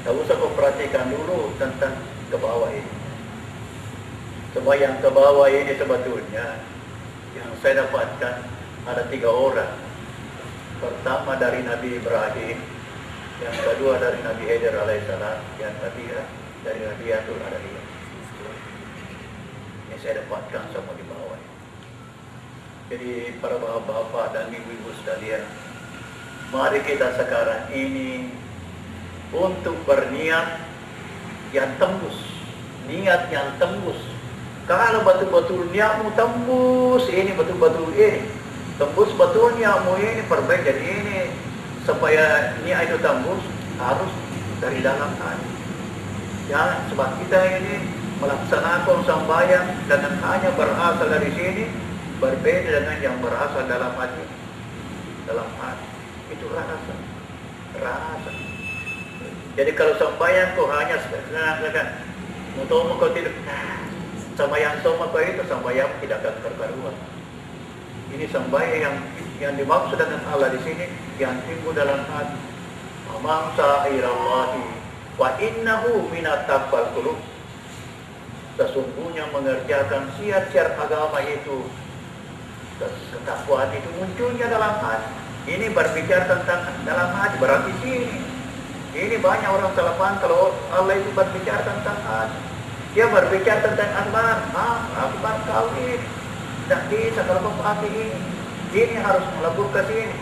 Tak usah kau perhatikan dulu tentang ke bawah ini. Sebab yang ke bawah ini sebetulnya yang saya dapatkan ada 3 orang. Pertama dari Nabi Ibrahim, yang kedua dari Nabi Hidir alaihissalam, yang ketiga dari Nabi Atul Adaliyah. Ini saya dapatkan semua di bawah. Jadi para bapak-bapak dan ibu-ibu sekalian, mari kita sekarang ini untuk berniat yang tembus, niat yang tembus. Kalau betul-betul niatmu tembus, ini betul-betul ini tembus betul niatmu ini perbaik. Jadi ini supaya niat itu tembus harus dari dalam hati. Jangan sebab kita ini melaksanakan sembahyang dengan hanya berasal dari sini, berbeda dengan yang berasal dalam hati. Dalam hati itu rasa. Jadi kalau sembahyang kau hanya sekarang, mau kau tidak sembahyang sama kau itu sembahyang tidak akan terkaruan. Ini sembahyang yang dimaksud dengan Allah di sini yang timbul dalam hati. Man sa'irallahi wa innahu minat taqwal qulub. Sesungguhnya mengerjakan syiar-syiar agama itu, ketakwaan itu munculnya dalam hati. Ini berbicara tentang dalam hati, berarti sini. Ini banyak orang salah paham kalau Allah itu berbicara tentang hati. Dia berbicara tentang akbar, akbar kau ini. Tidak bisa kalau kau pakai ini. Ini harus melebur ke sini.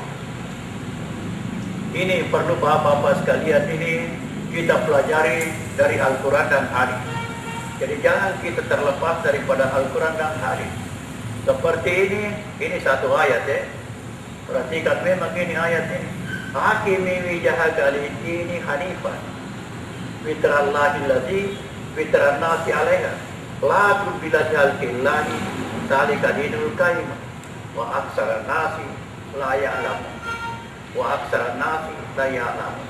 Ini perlu bapak-bapak sekalian ini kita pelajari dari Al-Quran dan hadis. Jadi jangan kita terlepas daripada Al-Quran dan hadis. Seperti ini satu ayat ya. Perhatikan memang ini ayat ini. Hakimi wijahaka lidini hanifan fitrallahi allazi fitran nasi alaiha la tubdila khalqillahi zalika dinul qayyim wa aksaran nasi la ya'lamu wa aksaran nasi la ya'lamu.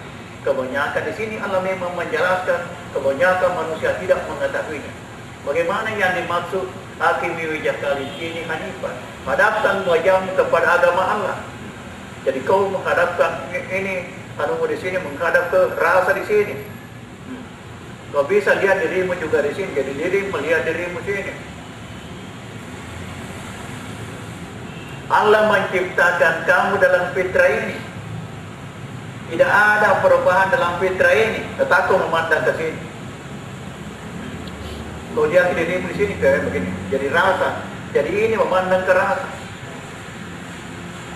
Kebanyakan di sini Allah memang menjelaskan, kebanyakan manusia tidak mengetahuinya. Bagaimana yang dimaksud hakimi wijahaka lidini hanifan? Hadapkan wajahmu kepada agama Allah. Jadi kau menghadapkan ini, di sini menghadap ke rasa di sini. Kau bisa lihat dirimu juga di sini, jadi dirimu melihat dirimu sini. Allah menciptakan kamu dalam fitrah ini. Tidak ada perubahan dalam fitrah ini, tetapi kau memandang ke sini. Kau lihat dirimu di sini kayak begini, jadi rasa. Jadi ini memandang ke rasa.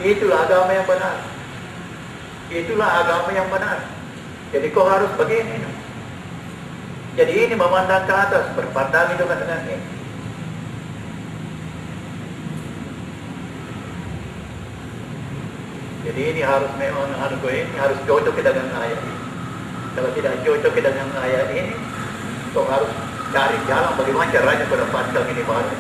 Itulah agama yang benar. Itulah agama yang benar. Jadi kau harus begini. Jadi ini memandang ke atas, berpandang itu dengan ini. Jadi ini harus memang harus cocok kita dengan ayat ini. Kalau tidak cocok kita dengan ayat ini, kau harus cari jalan bagaimana caranya kau dapatkan ini baru.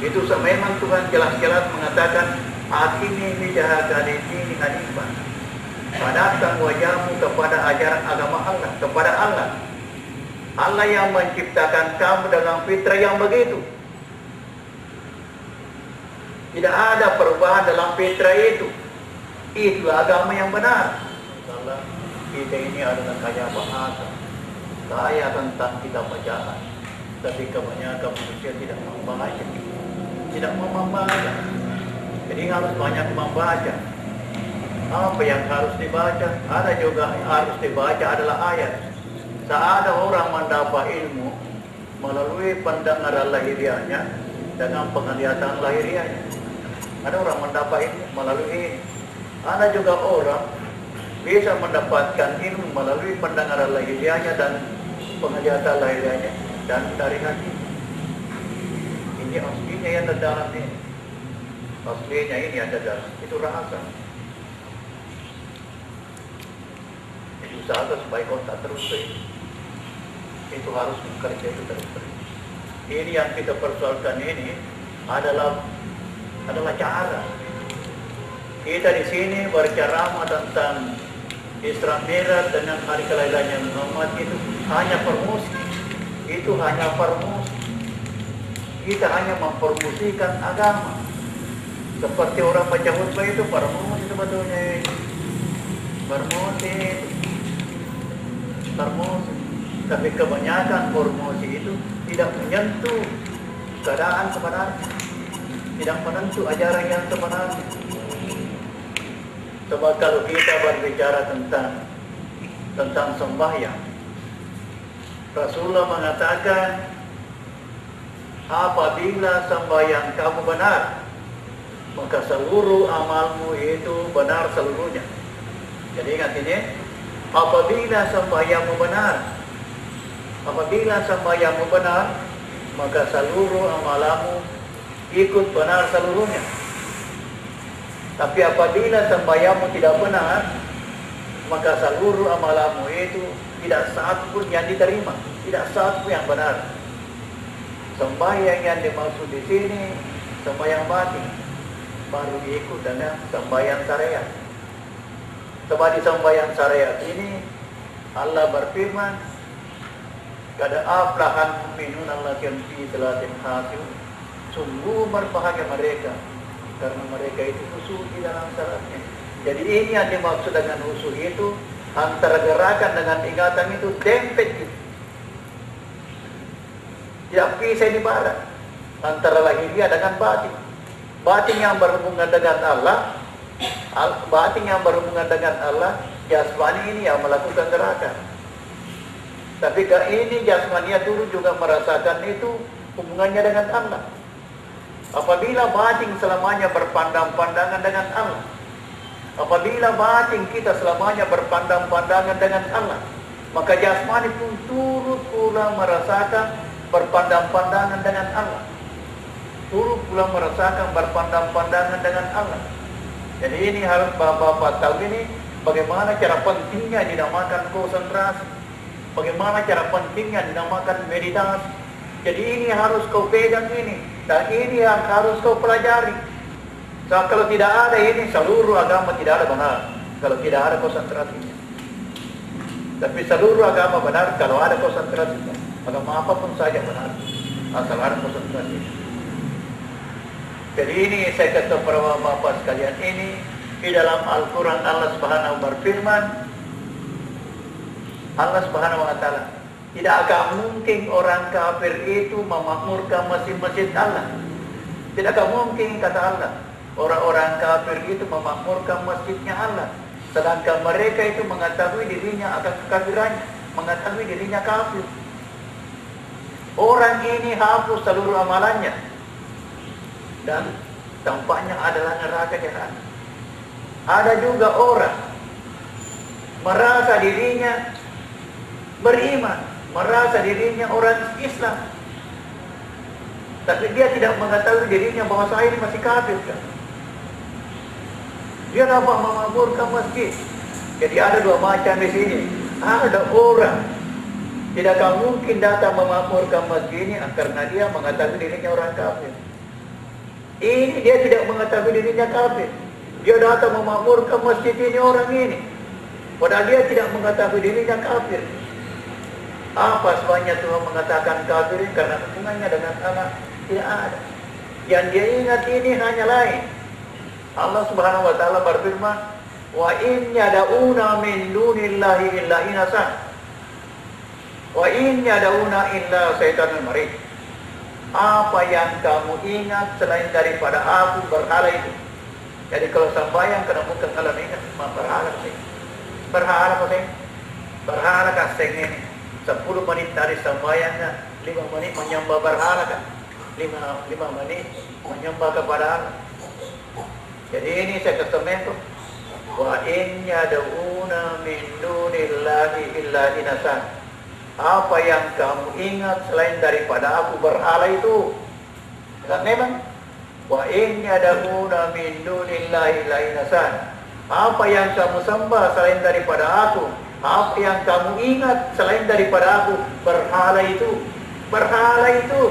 Itu memang Tuhan jelas-jelas mengatakan Hakimi jahat ini hanifan. Hadapkan wajahmu kepada ajaran agama Allah, kepada Allah. Allah yang menciptakan kamu dalam fitrah yang begitu. Tidak ada perubahan dalam fitrah itu. Itulah agama yang benar. Allah, kita ini adalah kaya bahasa, kaya tentang kitab bacaan. Tapi kebanyakan manusia tidak membaca, tidak mau membaca. Jadi harus banyak membaca. Apa yang harus dibaca? Ada juga yang harus dibaca adalah ayat. Saat ada orang mendapat ilmu melalui pendengaran lahiriahnya dengan penglihatan lahiriahnya. Ada orang mendapat ilmu melalui ini. Ada juga orang bisa mendapatkan ilmu melalui pendengaran lahiriahnya dan penglihatan lahiriahnya dan dari hati. Ini aslinya yang ada dalam ini. Aslinya ini ada dalam. Itu rasa. Jadi usahakan supaya kau tak terus itu harus bekerja itu terus. Ini yang kita persoalkan ini adalah cara. Kita di sini berceramah tentang Isra Mi'raj dengan hari kelahirannya Muhammad itu hanya promosi. Itu hanya promosi. Kita hanya mempromosikan agama. Seperti orang baca khutbah itu promosi sebetulnya. Promosi. Tapi kebanyakan promosi itu tidak menyentuh keadaan sebenarnya. Tidak menentu ajaran yang sebenarnya. Sebab kalau kita berbicara tentang sembahyang, Rasulullah mengatakan apabila sembahyang kamu benar, maka seluruh amalmu itu benar seluruhnya. Jadi ingat ini, apabila sembahyangmu benar, maka seluruh amalanmu ikut benar seluruhnya. Tapi apabila sembahyangmu tidak benar, maka seluruh amalanmu itu tidak satu pun yang diterima, tidak satu yang benar. Sembahyang yang dimaksud di sini sembahyang batin, baru ikut dengan sembahyang syariat. Sebab di sembahyang syariat ini Allah berfirman, "Qad aflahal mu'minun alladzina fi salatihim khashi'un." Sungguh berbahagia mereka karena mereka itu khusyuk di dalam salatnya. Jadi ini yang dimaksud dengan khusyuk itu, antara gerakan dengan ingatan itu dempet gitu. Tidak bisa dibarat antara lahiriah dengan batin. Batin yang berhubungan dengan Allah, jasmani ini yang melakukan gerakan. Tapi ini jasmania dulu juga merasakan itu hubungannya dengan Allah. Apabila batin selamanya berpandang-pandangan dengan Allah, apabila batin kita selamanya berpandang-pandangan dengan Allah, maka jasmani pun turut pula merasakan berpandang-pandangan dengan Allah. Turut pula merasakan berpandang-pandangan dengan Allah. Jadi ini harus bapak-bapak tahu ini bagaimana cara pentingnya dinamakan konsentrasi, bagaimana cara pentingnya dinamakan meditasi. Jadi ini harus kau pegang ini, dan ini yang harus kau pelajari. So, kalau tidak ada ini, seluruh agama tidak ada benar kalau tidak ada konsentrasinya. Tapi seluruh agama benar kalau ada konsentrasinya. Agama apapun saja benar asal ada konsentrasinya. Jadi ini saya kata para bapak sekalian, ini di dalam Al-Quran Allah Subhanahu berfirman, Allah Subhanahu wa Ta'ala, tidak akan mungkin orang kafir itu memakmurkan masjid-masjid Allah. Tidak akan mungkin, kata Allah, orang-orang kafir itu memakmurkan masjidnya Allah, sedangkan mereka itu mengetahui dirinya akan kekafirannya, mengetahui dirinya kafir. Orang ini hapus seluruh amalannya dan tampaknya adalah neraka jahanam. Ada juga orang merasa dirinya beriman, merasa dirinya orang Islam, tapi dia tidak mengetahui dirinya bahwa saya ini masih kafir kan? Dia dapat memakmurkan masjid. Jadi ada dua macam di sini. Ada orang tidak akan mungkin datang memakmurkan masjid ini karena dia mengetahui dirinya orang kafir. Ini dia tidak mengetahui dirinya kafir. Dia datang memakmurkan masjid ini orang ini, padahal dia tidak mengetahui dirinya kafir. Apa sebabnya Tuhan mengatakan kafir? Karena hubungannya dengan anak tidak ada. Yang dia ingat ini hanya lain. Allah Subhanahu wa Ta'ala berfirman, wa in yad'una min dunillahi illa inasan, wa in yad'una illa syaitanul marid. Apa yang kamu ingat selain daripada aku berhala itu? Jadi kalau sembahyang kena bukan kalau ingat berhala sih. Berhala apa sih? Berhala kaseng ini 10 menit dari sembahyangnya, 5 menit menyembah berhala kan? 5 menit menyembah kepada Allah. Jadi ini saya kesemen tuh, wa in yad'una min dunillahi illa inasan. Apa yang kamu ingat selain daripada aku berhala itu? Dan memang wa in yad'una min dunillahi illa inasan. Apa yang kamu sembah selain daripada aku? Apa yang kamu ingat selain daripada aku? Berhala itu. Berhala itu.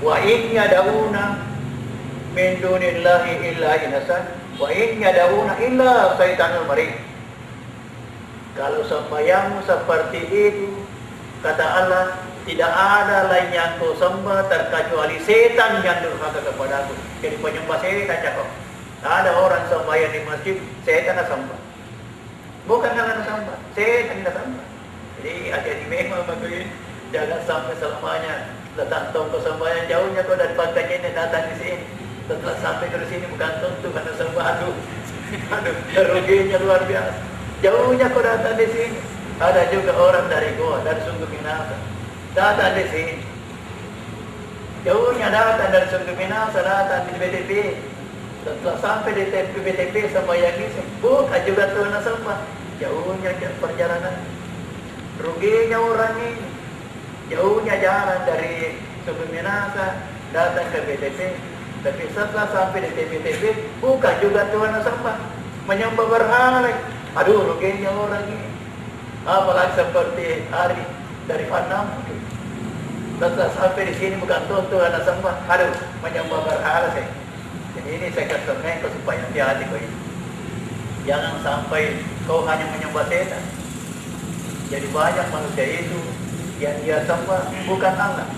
Wa in yad'una min dunillahi illa inasan, wa in yad'una illa syaitanul marid. Kalau sembahyangmu seperti itu, kata Allah, tidak ada lain yang kau sembah terkecuali setan yang durhaka kepadaku. Jadi penyembah setan cakap. Ada orang sembahyang di masjid, setan nak sembah. Bukan karena sembah, setan nak sembah. Jadi hati-hati memang begini. Jangan sampai selamanya datang tong ke sembahyang jauhnya kau dari pantainya ini datang di sini. Setelah sampai ke sini bukan tentu karena sembah. Aduh, ruginya luar biasa. Jauhnya kau datang di sini. Ada juga orang dari Goa, dari Sungguh Minasa, datang di sini. Jauhnya datang dari Sungguh Minasa, datang di BTP. Setelah sampai di BTP sembahyang ini, bukan juga Tuhan sembah. Jauhnya perjalanan. Ruginya orang ini. Jauhnya jalan dari Sungguh Minasa datang ke BTP. Tapi setelah sampai di BTP, bukan juga Tuhan sembah. Menyembah berhala. Aduh, ruginya orang ini. Apalagi seperti hari dari Vietnam. Setelah sampai di sini bukan Tuhan sembah. Aduh, menyembah berhala saya. Jadi ini saya katakan kau supaya hati-hati kau ini. Jangan sampai kau hanya menyembah setan. Jadi banyak manusia itu yang dia sembah bukan Allah,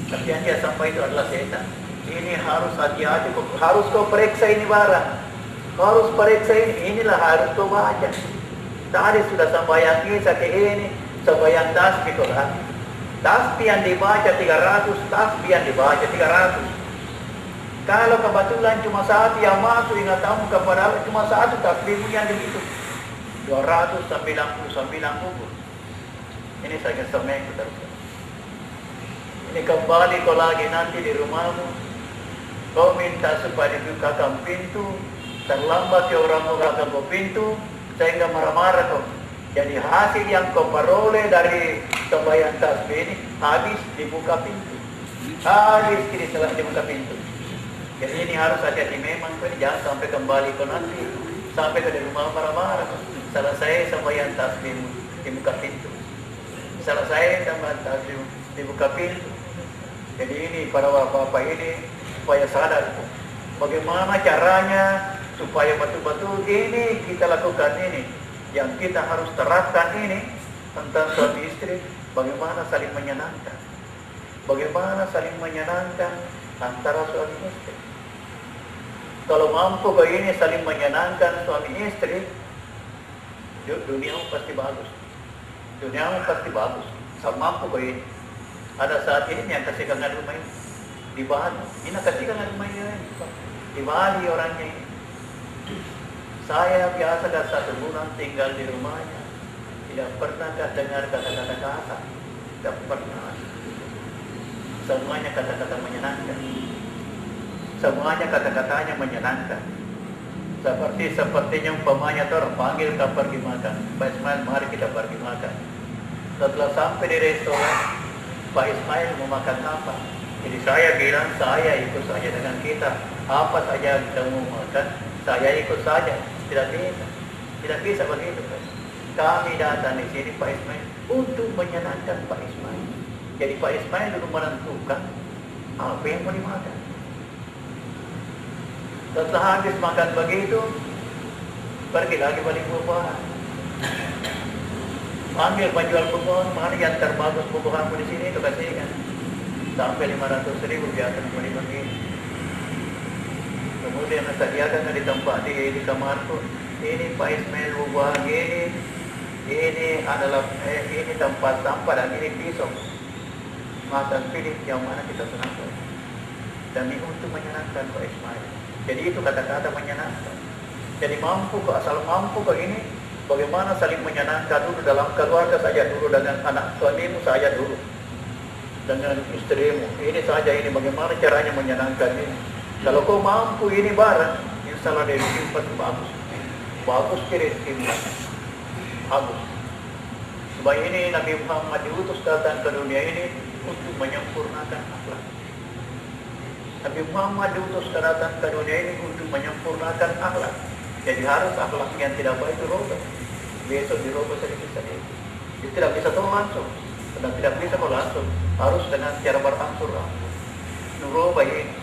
tapi yang dia sembah itu adalah setan. Ini harus hati-hati. Harus kau periksa ini barang. Harus periksa ini, inilah harus kau baca. Tadi sudah sembahyang ini, ini sembahyang tasbih Quran. Tasbih yang dibaca 300, tasbih yang dibaca 300. Kalau kebetulan cuma satu yang masuk ingat kamu kepada Allah, cuma satu tasbihmu yang begitu 299 kubur. Ini saja semeng terus. Ini kembali kau lagi nanti di rumahmu, kau minta supaya dibukakan pintu. Terlambat ya orang-orang ke pintu sehingga marah-marah kau. Jadi hasil yang kau peroleh dari sembahyang tasbih ini habis dibuka pintu. Habis kini setelah dibuka pintu. Jadi ini harus hati-hati memang. Jangan sampai kembali ke nanti sampai ke rumah marah-marah. Selesai sembahyang tasbih dibuka pintu. Selesai sembahyang tasbih dibuka pintu. Jadi ini para bapak-bapak ini supaya sadar bagaimana caranya supaya betul-betul ini kita lakukan ini. Yang kita harus terapkan ini tentang suami istri, bagaimana saling menyenangkan. Bagaimana saling menyenangkan antara suami istri. Kalau mampu kau ini saling menyenangkan suami istri, dunia pasti bagus. Dunia pasti bagus. Sama mampu kau ini. Ada saat ini yang kasih kangen rumah ini di Bali. Ini kasih kangen rumah ini di Bali orangnya ini. Saya biasa kan 1 bulan tinggal di rumahnya. Tidak pernah dengar kata-kata kasar. Tidak pernah. Semuanya kata-kata menyenangkan. Semuanya kata-katanya menyenangkan. Sepertinya umpamanya orang panggil kita pergi makan. Pak Ismail, mari kita pergi makan. Setelah sampai di restoran, Pak Ismail mau makan apa? Jadi saya bilang, saya ikut saja dengan kita. Apa saja kita mau makan, saya ikut saja. Tidak bisa. Tidak bisa begitu. Kami datang di sini Pak Ismail untuk menyenangkan Pak Ismail. Jadi Pak Ismail dulu menentukan apa yang mau dimakan. Setelah habis makan begitu, pergi lagi balik buah-buahan. Panggil penjual buah-buahan, mana yang terbagus buah-buahanmu di sini itu kasihkan. Sampai 500.000 biasa bagi. Kemudian sediakan di tempat di kamarku. Ini Pak Ismail buah-buahan ini adalah ini tempat sampah dan ini pisau. Maka pilih yang mana kita senangkan. Demi untuk menyenangkan Pak Ismail. Jadi itu kata-kata menyenangkan. Jadi mampu kok, asal mampu kok ini bagaimana saling menyenangkan dulu dalam keluarga saja dulu dengan anak suamimu saja dulu. Dengan istrimu. Ini saja ini bagaimana caranya menyenangkan ini. Kalau kau mampu ini barang, insya Allah dari sifat bagus. Bagus kiri sifat. Bagus. Sebab ini Nabi Muhammad diutus datang ke dunia ini untuk menyempurnakan akhlak. Nabi Muhammad diutus datang ke dunia ini untuk menyempurnakan akhlak. Jadi harus akhlak yang tidak baik dirubah. Besok dirubah sedikit-sedikit. Dia tidak bisa tahu langsung. Dan tidak bisa kau langsung. Harus dengan cara berangsur-angsur. Merubah ini.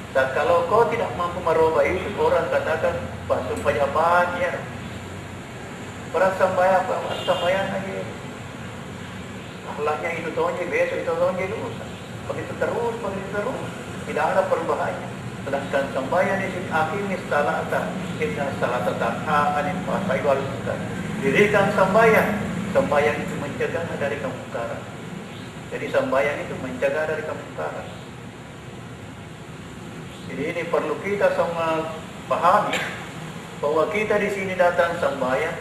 Dan kalau kau tidak mampu merubah itu, orang katakan, Pak supaya bahagia. Orang sambayan lagi. Akhlaknya itu tahunnya, besok itu tahunnya lusa. Begitu terus. Tidak ada perubahannya. Sedangkan sembahyang ini akhirnya salata, inna salata ta'anin fasai wal munkar. Dirikan sembahyang itu mencegah dari kemungkaran. Jadi sembahyang itu mencegah dari kemungkaran. Jadi ini perlu kita semua pahami bahwa kita di sini datang sembahyang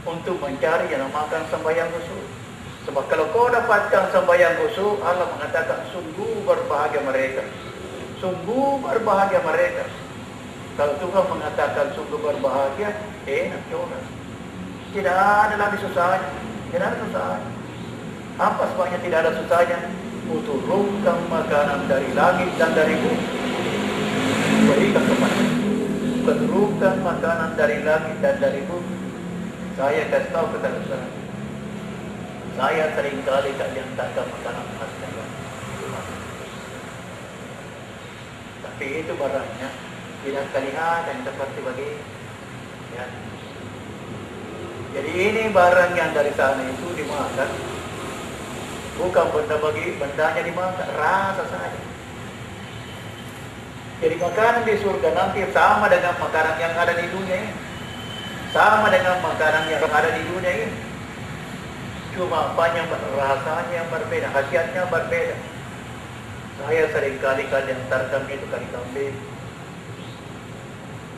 untuk mencari yang namakan sembahyang khusyuk. Sebab kalau kau dapatkan sembahyang khusyuk, Allah mengatakan sungguh berbahagia mereka. Sungguh berbahagia mereka. Kalau Tuhan mengatakan sungguh berbahagia, enak juga. Tidak ada lagi susahnya. Tidak ada susahnya. Apa sebabnya tidak ada susahnya? Uturunkan makanan dari langit dan dari bumi. Berikan kepada. Uturunkan makanan dari langit dan dari bumi. Saya kasih tahu kepada saudara. Saya seringkali tak diantarkan makanan khas negara. Tapi itu barangnya tidak kelihatan seperti begini. Ya. Jadi ini barang yang dari sana itu dimakan. Bukan bendanya dimakan, rasa saja. Jadi makanan di surga nanti sama dengan makanan yang ada di dunia ini. Sama dengan makanan yang ada di dunia ini. Cuma apanya rasanya yang berbeda, khasiatnya berbeda. Saya seringkali antarkan itu kali kambing.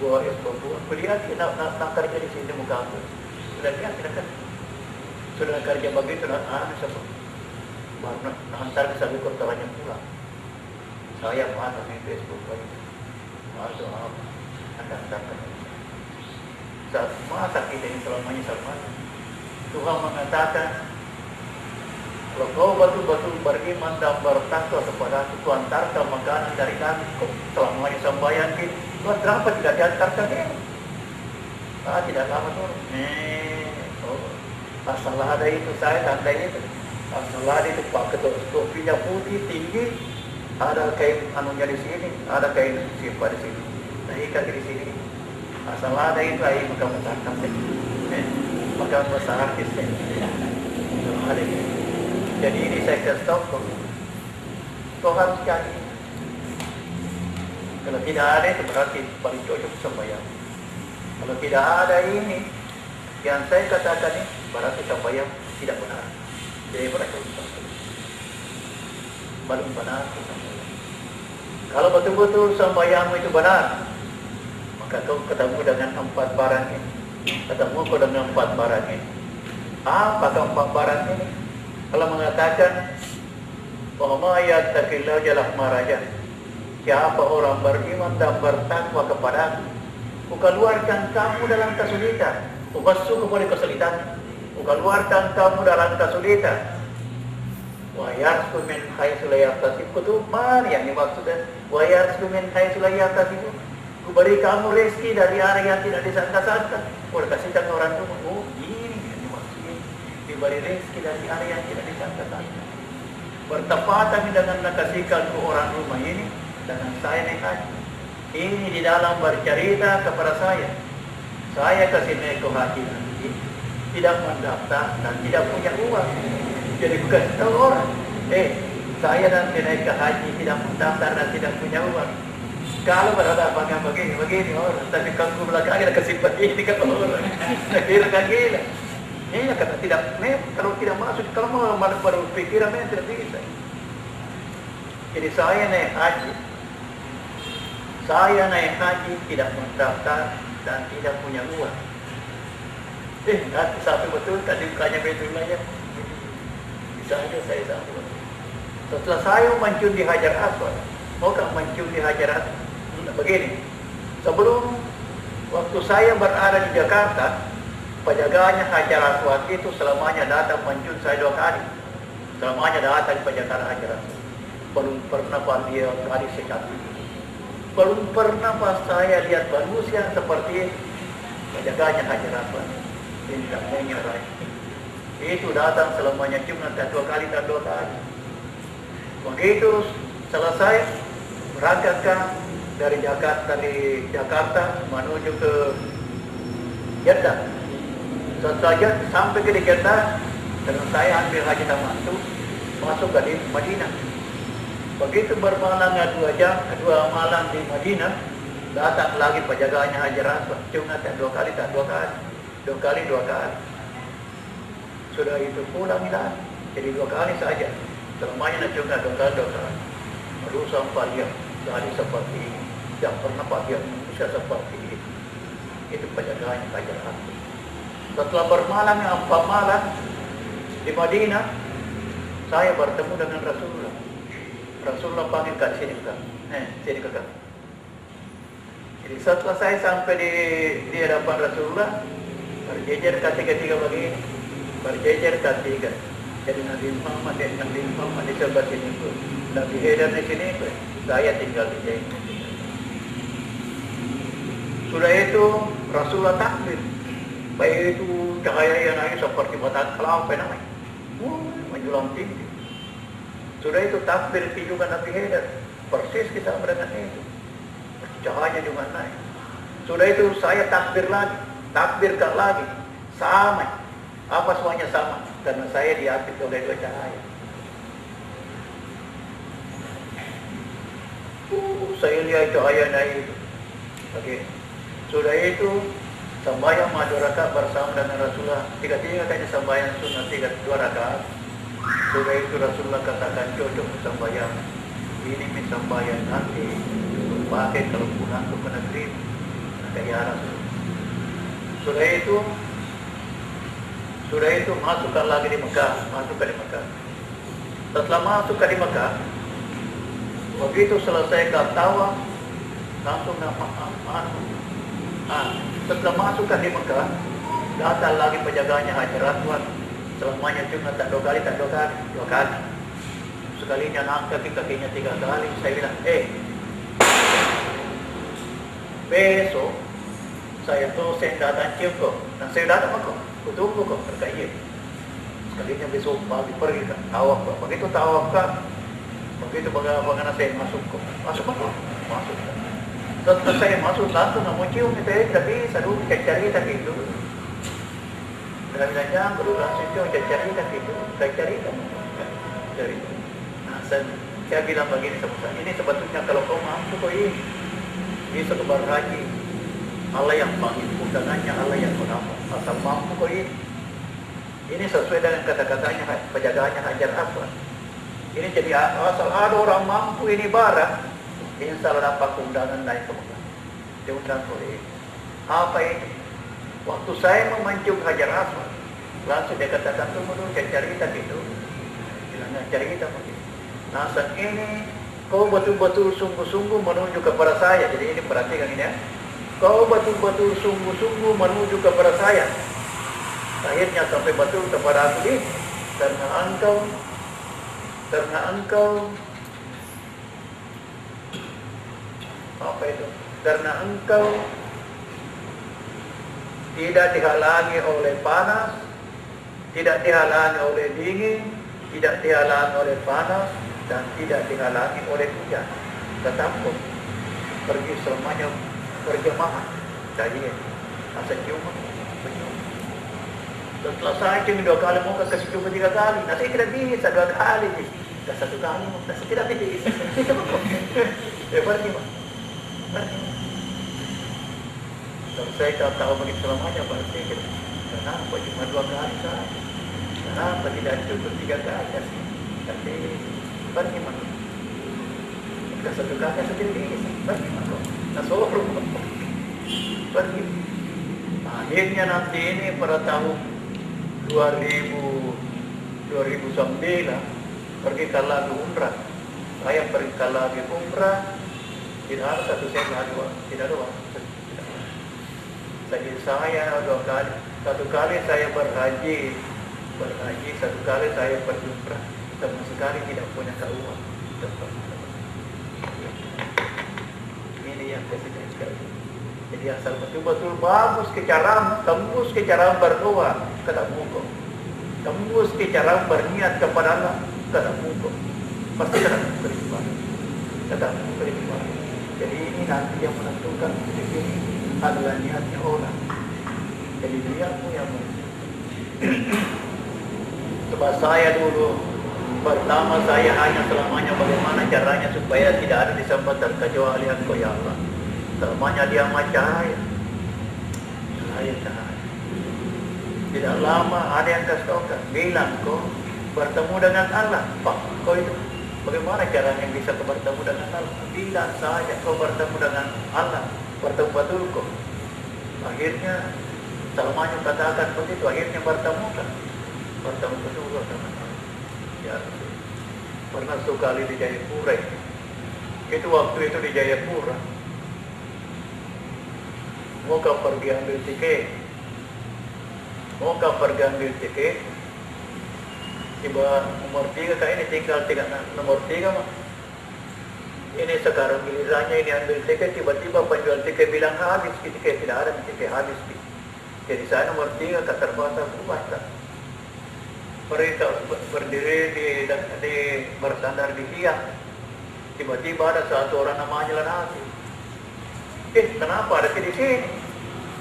Buah es buah. Lihat nak kerja di sini muka aku. Sudah lihat tidak kan? Sudah kerja begitu nak siapa? Baru hantar ke satu kortorannya pulang. Saya masuk di Facebook lagi. Masuk apa? Anda hantarkan. Saat masa kita ini selamanya sama. Tuhan mengatakan, kalau kau betul-betul beriman dan bertakwa kepada Aku, Ku antarkan makanan dari kami. Selamanya sembahyang kita. Tuhan kenapa tidak diantarkan dia? Tidak lama tuh. Asal ada itu saya tanda itu. Asal ada itu pakai topinya putih tinggi. Ada kain anunya di sini, ada kain simpan di sini. Nah ikat di sini. Asal ada itu air maka menangkap maka bahasa artis ada. Jadi ini saya kasih tahu Kau harus cari. Kalau tidak ada itu berarti paling cocok sembahyang. Kalau tidak ada ini yang saya katakan ini berarti sembahyang tidak benar. Jadi berarti belum benar sembahyang. Kalau betul-betul sembahyang itu benar, maka kau ketemu dengan 4 barang ini. Ketemu kau dengan 4 barang ini. Apa keempat barang ini? Kalau mengatakan bahwa yattaqillahu jalla maraja, siapa orang beriman dan bertakwa kepada-Ku, Kukeluarkan kamu dalam kesulitan, Kubasuh kepada kesulitan, Kukeluarkan kamu dalam kesulitan. Wa yarzuqu min haitsu la yahtasib. Itu yang dimaksudkan. Wa yarzuqu min haitsu la yahtasib. Kuberi kamu rezeki dari arah yang tidak disangka-sangka. Kau kasihkan orang rumah. Oh, ini yang dimaksudkan. Diberi rezeki dari arah yang tidak disangka-sangka. Bertepatan dengan kasihkan ke orang rumah ini dengan saya naik haji. Ini di dalam bercerita kepada saya. Saya kasih naik ke haji nanti tidak mendaftar dan tidak punya uang. Jadi bukan tahu orang. Saya nanti naik ke haji tidak mendaftar dan tidak punya uang. Kalau berada bagaimana begini orang, tapi kalau belakang ada kesimpan ini kata orang. Kira kan gila. Ini kata tidak, kalau tidak masuk, kalau mau baru pikiran tidak bisa. Jadi saya naik haji. Saya naik haji tidak mendaftar dan tidak punya uang. Nanti satu betul tadi bukanya betulnya. Bisa aja saya satu. Setelah saya mencium di Hajar Aswad, maukah mencium di Hajar Aswad? Begini, sebelum waktu saya berada di Jakarta, penjaganya Hajar Aswad itu selamanya datang mencium saya 2 kali. Selamanya datang penjaga Hajar Aswad. Belum pernah dia kali sekali. Belum pernah pas saya lihat manusia seperti penjaganya Hajar Aswad. Tidak menyerah. Itu datang selamanya cuma 2 kali dan 2 kali. Begitu selesai berangkatkan dari Jakarta menuju ke Jeddah. Setelah sampai ke Jeddah, dan saya ambil haji tamattu masuk ke Madinah. Begitu bermalamnya 2 malam di Madinah, datang lagi penjaganya Hajar Aswad. Cuma 2 kali. 2 kali. Sudah itu pulang lagi. Jadi 2 kali saja. Selamanya cuma 2 kali. Lalu sampai dia dari seperti ini. Yang pernah dia manusia seperti itu. Itu penjaganya Hajar Aswad. Setelah bermalamnya 4 malam di Madinah, saya bertemu dengan Rasulullah. Rasulullah panggil kat sini ke. Sini ke. Jadi setelah saya sampai di hadapan Rasulullah, berjejer ketiga begini, berjejer ketiga. Jadi Nabi Muhammad di sebelah sini pun, Nabi Haidar di sini pun, saya tinggal di sini. Sudah itu Rasulullah takbir. Baik itu cahaya yang naik seperti batang kelapa namanya. Menjulang tinggi. Sudah itu takbir juga Nabi Haidar. Persis kita mendengar itu. Cahaya juga naik. Sudah itu saya takbirkan lagi. Sama. Apa semuanya sama? Karena saya diapit oleh 2 cahaya. Saya lihat cahaya naik itu. Oke. Sudah itu sembahyang 2 rakaat bersama dengan Rasulullah. 3 katanya sembahyang sunnah 2 rakaat. Sudah itu Rasulullah katakan cocok sembahyang. Ini sembahyang nanti pakai kalau pulang ke negeri. Kaya Rasul. Sudah itu masukkan lagi di Mekah. Setelah masuk ke Mekah, begitu selesai ke tawaf, langsung setelah masuk ke Mekah, datang lagi penjaganya Hajar Aswad. Selamanya cuma 2 kali. 2 kali. Sekalinya angkat kakinya 3 kali. Saya bilang, besok saya dosen datang cium kau. Dan saya datang kau. Kutunggu kau terkait. Sekalinya besok pagi pergi ke tawaf kau. Begitu tawaf kau, begitu bagaimana saya masuk kau. Masuk kau. Masuk. Setelah saya masuk langsung mau cium itu tidak bisa dulu cerita gitu. Dan jangan perlu langsung cium cerita gitu. Saya cerita. Nah, Saya bilang begini sama saya, ini sebetulnya kalau kau mampu kau ini bisa ke berhaji, Allah yang panggil undangannya, Allah yang menambah. Asal mampu kau ini. Ini sesuai dengan kata-katanya penjagaannya Hajar Aswad. Ini jadi asal ada orang mampu ini barang, insya Allah dapat undangan naik ke Mekah. Diundang oleh apa ini? Waktu saya memancung Hajar Aswad, langsung dia katakan tunggu dulu, saya cerita gitu. Bilangnya cerita begitu. Nah saat ini kau betul-betul sungguh-sungguh menuju kepada saya. Jadi ini perhatikan ini ya. Kau betul-betul sungguh-sungguh menuju kepada saya. Akhirnya sampai betul kepada aku ini. Karena engkau apa itu? Karena engkau tidak dihalangi oleh panas, tidak dihalangi oleh dingin, tidak dihalangi oleh panas, dan tidak dihalangi oleh hujan. Tetap pergi selamanya berjemaah. Jadi asal cuma setelah saya cuma 2 kali mau kasih cuma 3 kali. Nah saya tidak bisa 2 kali. Dah 1 kali mau saya tidak bisa. Pergi mah. Kalau saya tak tahu begitu selamanya berarti kenapa cuma 2 kali saja? Kenapa tidak cukup 3 kali? Tapi pergi mah. Dah 1 kali saya tidak bisa. Pergi mah. Nah suruh pergi. Akhirnya nanti ini pada tahun 2009 pergi ke lagi umrah. Saya pergi ke lagi umrah, tidak ada satu sen dua, tidak ada. Jadi saya 2 kali, 1 kali saya berhaji, 1 kali saya berumrah, sama sekali tidak punya keuangan. Ini yang saya sekali. Jadi asal betul-betul bagus ke cara, tembus ke cara berdoa, ketemu kok. Tembus ke cara berniat kepada Allah, ketemu kok. Pasti ketemu beribadah. Ketemu beribadah. Jadi ini nanti yang menentukan di sini adalah niatnya orang. Jadi niatmu yang sebab saya dulu pertama saya hanya selamanya bagaimana caranya supaya tidak ada disambatan kecuali Engkau ya Allah. Selamanya dia cahaya. Cahaya. Tidak lama ada yang kasih tahu kan, bilang kau bertemu dengan Allah. Pak, kau itu bagaimana caranya bisa bertemu dengan Allah? Bilang saja kau bertemu dengan Allah, bertemu betul kau. Akhirnya selamanya katakan begitu, akhirnya bertemu kan, bertemu betul dengan Allah. Ya, pernah sekali di Jayapura. Itu waktu itu di Jayapura. Mau kau pergi ambil tiket, tiba nomor 3 kayak ini tinggal nomor 3 mah. Ini sekarang gilirannya ini ambil tiket, tiba-tiba penjual tiket bilang habis, tiket tidak ada, tiket habis. Jadi saya nomor 3 keterbatasan buatan. Mereka berdiri di bersandar di tiang. Tiba-tiba ada satu orang namanya Lanasi. Kenapa ada di sini?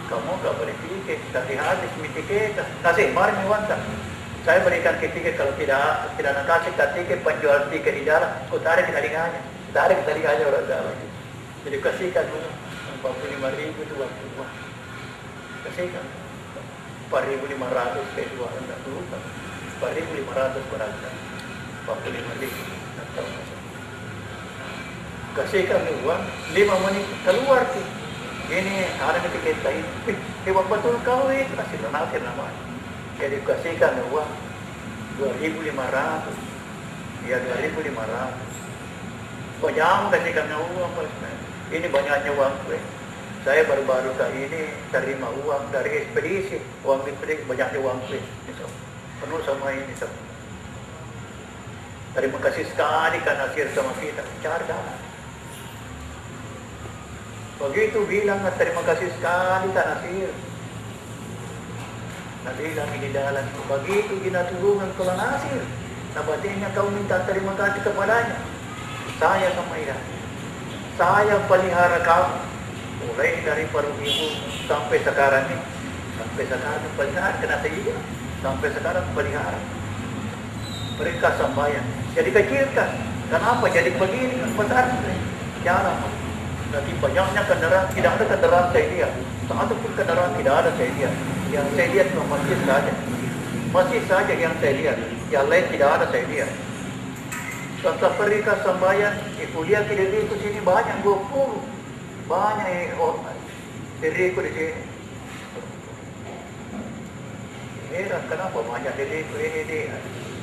Kamu gak boleh tiket, tapi habis tiket. Kasih, mari miwanta. Saya berikan tiket, kalau tidak nak kasih tiket penjual tiket di jalan, kau tarik telinganya. Tarik telinganya orang jalan. Jadi kasihkan dulu 45.000 itu waktu uang. Kasihkan 4.500 ke 2 enggak lupa. 4.500 berangkat 45.000. Kasihkan uang 5 menit keluar sih. Ini ada tiket lain. Hebat betul kau itu kasih nasir namanya. Jadi kasihkan uang 2.500. Ya 2.500. Kau jangan kasihkan uang. Ini banyaknya uang gue. Saya baru-baru kali ini terima uang dari ekspedisi. Uang ekspedisi banyaknya uang gue. Penuh sama ini semua. Terima kasih sekali kan Nasir sama kita. Cari jalan. Begitu bilang, terima kasih sekali kan Nasir. Nah bilang ini dalam. Begitu ginaturungan ke Nasir. Nah batinnya kau minta terima kasih kepadanya. Saya sama Ida. Saya pelihara kamu. Mulai dari paruh ibu sampai sekarang ini. Sampai sekarang pelihara. Kena saya sampai sekarang pelihara. Mereka sambayan. Jadi kecilkan. Kenapa jadi begini? Besar jarang. Nanti banyaknya kendaraan, tidak ada kendaraan saya lihat. Satu pun kendaraan tidak ada saya lihat. Yang saya lihat cuma masjid saja. Masjid saja yang saya lihat. Yang lain tidak ada saya lihat. Setelah mereka sembahyang, kuliah diriku sini banyak 20. Banyak diriku di sini. Heran kenapa banyak diriku ini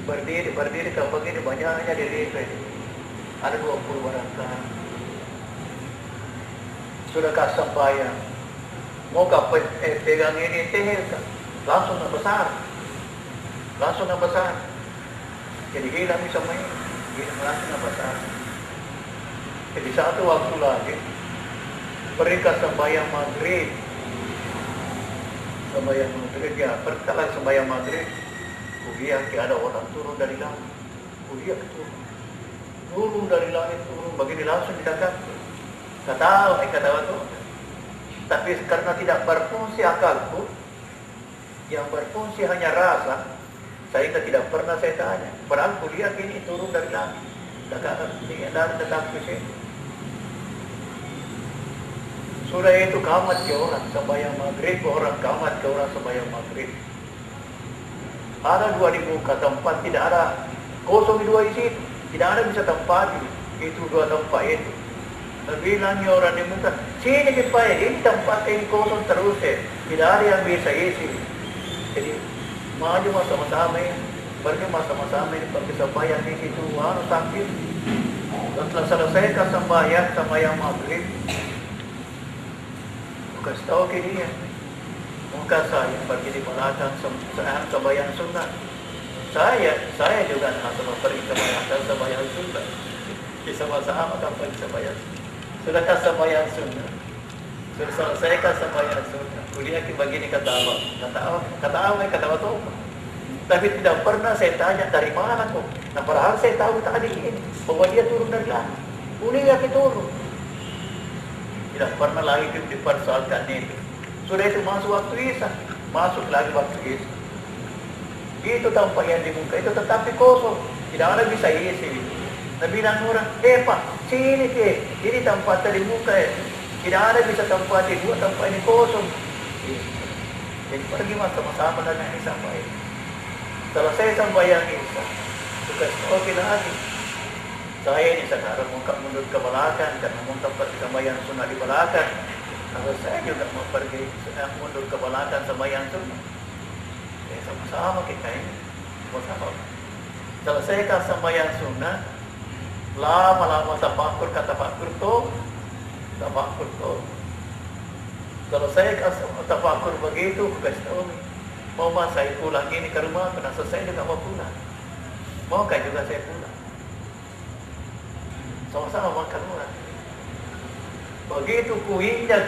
berdiri ke begini banyaknya diriku ini. Ada 20 barangkali. Sudahkah sembahyang? Mau pegang ini langsung besar. Langsung besar. Jadi hilang semua ini. Hilang langsung besar. Jadi satu waktu lagi mereka sembahyang maghrib. Sembahyang maghrib ya, perkala sembahyang maghrib, kuliah ada orang turun dari langit. Kuliah turun dari langit turun, begini langsung didagang. Kata itu. Tapi karena tidak berfungsi akalku, yang berfungsi hanya rasa, saya tidak pernah saya tanya. Padahal kuliah ini turun dari langit. Dari tetap ke sini. Sudah itu kamat ke orang sembahyang maghrib, orang kamat ke orang sembahyang maghrib. Ada 2 di muka tempat, tidak ada kosong 2 isi, tidak ada bisa tempat itu 2 tempat itu. Bilangnya orang di muka, sini dipakai, ini tempat ini kosong terus tidak ada yang bisa isi. Jadi maju sama-sama ini, pergi sama-sama ini pergi sembahyang di situ, sakit. Setelah selesai sembahyang maghrib. Kasih tahu ke dia, muka saya pergi di belakang sembahyang sunnah. Saya juga sama pergi sembahyang sunnah. Sama-sama kan pergi sembahyang. Sudahkah sembahyang sunnah? Sudah selesaikan sembahyang sunnah. Kuliah begini kata apa tu. Tapi tidak pernah saya tanya dari mana kok. Nah padahal saya tahu tadi ini bahwa dia turun dari langit. Kuliah turun. Tidak pernah lagi dipersoalkan itu. Sudah itu masuk waktu Isya, masuk lagi waktu Isya. Itu tampak yang di muka itu tetapi kosong, tidak ada bisa isi. Nabi bilang orang, Pak, sini ini tempat di muka tidak ada bisa tempat di dua tempat ini kosong. Jadi pergi sama-sama dan ini sampai. Selesai sembahyang Isya, tugas oke lagi. Saya ini sekarang mundur ke belakang karena mau tempat sembahyang sunnah di belakang. Kalau saya juga mau pergi mundur ke belakang sembahyang sunnah. Sama-sama kita ini. Sama-sama. Selesaikan sembahyang sunnah. Lama-lama tafakur kata tafakur tu. Selesaikan tafakur begitu, kasih tahu nih. Mau saya pulang ini ke rumah, karena selesai juga mau pulang. Maukah juga saya pulang? Sama-sama makan orang. Begitu kuingnya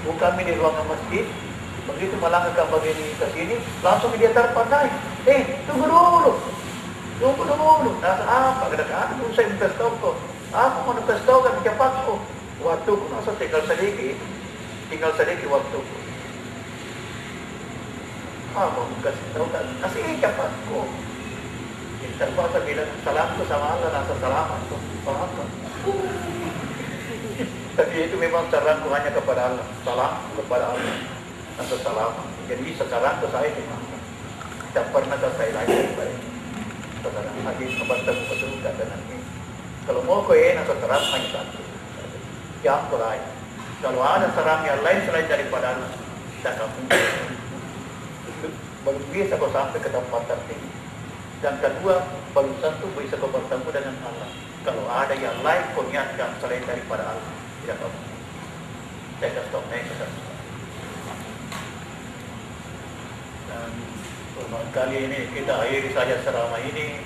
bukan di ruangan masjid. Begitu melangkah begini ke sini, langsung dia terpandai. Tunggu dulu. Nasa apa? Kadang-kadang saya minta stop kok. Aku mau minta stop kan cepat kok. Waktu ku nasa tinggal sedikit waktu ku. Mau kasih tahu kan? Kasih cepat kok. Terpaksa bilang salamku sama Allah rasa selamat tuh, paham kan? Tapi itu memang saranku hanya kepada Allah, salam kepada Allah, rasa selamat. Jadi saranku saya cuma tidak pernah saya lagi baik. Saudara lagi kebantu betul kata nanti. Kalau mau kau nasa saran hanya satu, yang lain. Kalau ada saran yang lain selain daripada Allah, tidak akan belum bisa kau sampai ke tempat tertinggi. Dan kedua, belum tentu bisa kau bertemu dengan Allah. Kalau ada yang lain kau niatkan selain daripada Allah, tidak apa. Saya akan stop naik ke sana. Dan kali ini kita akhiri saja ceramah ini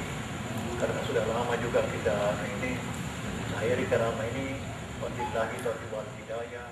karena sudah lama juga kita ini. Akhiri ceramah ini. Wabillahi taufiq wal hidayah.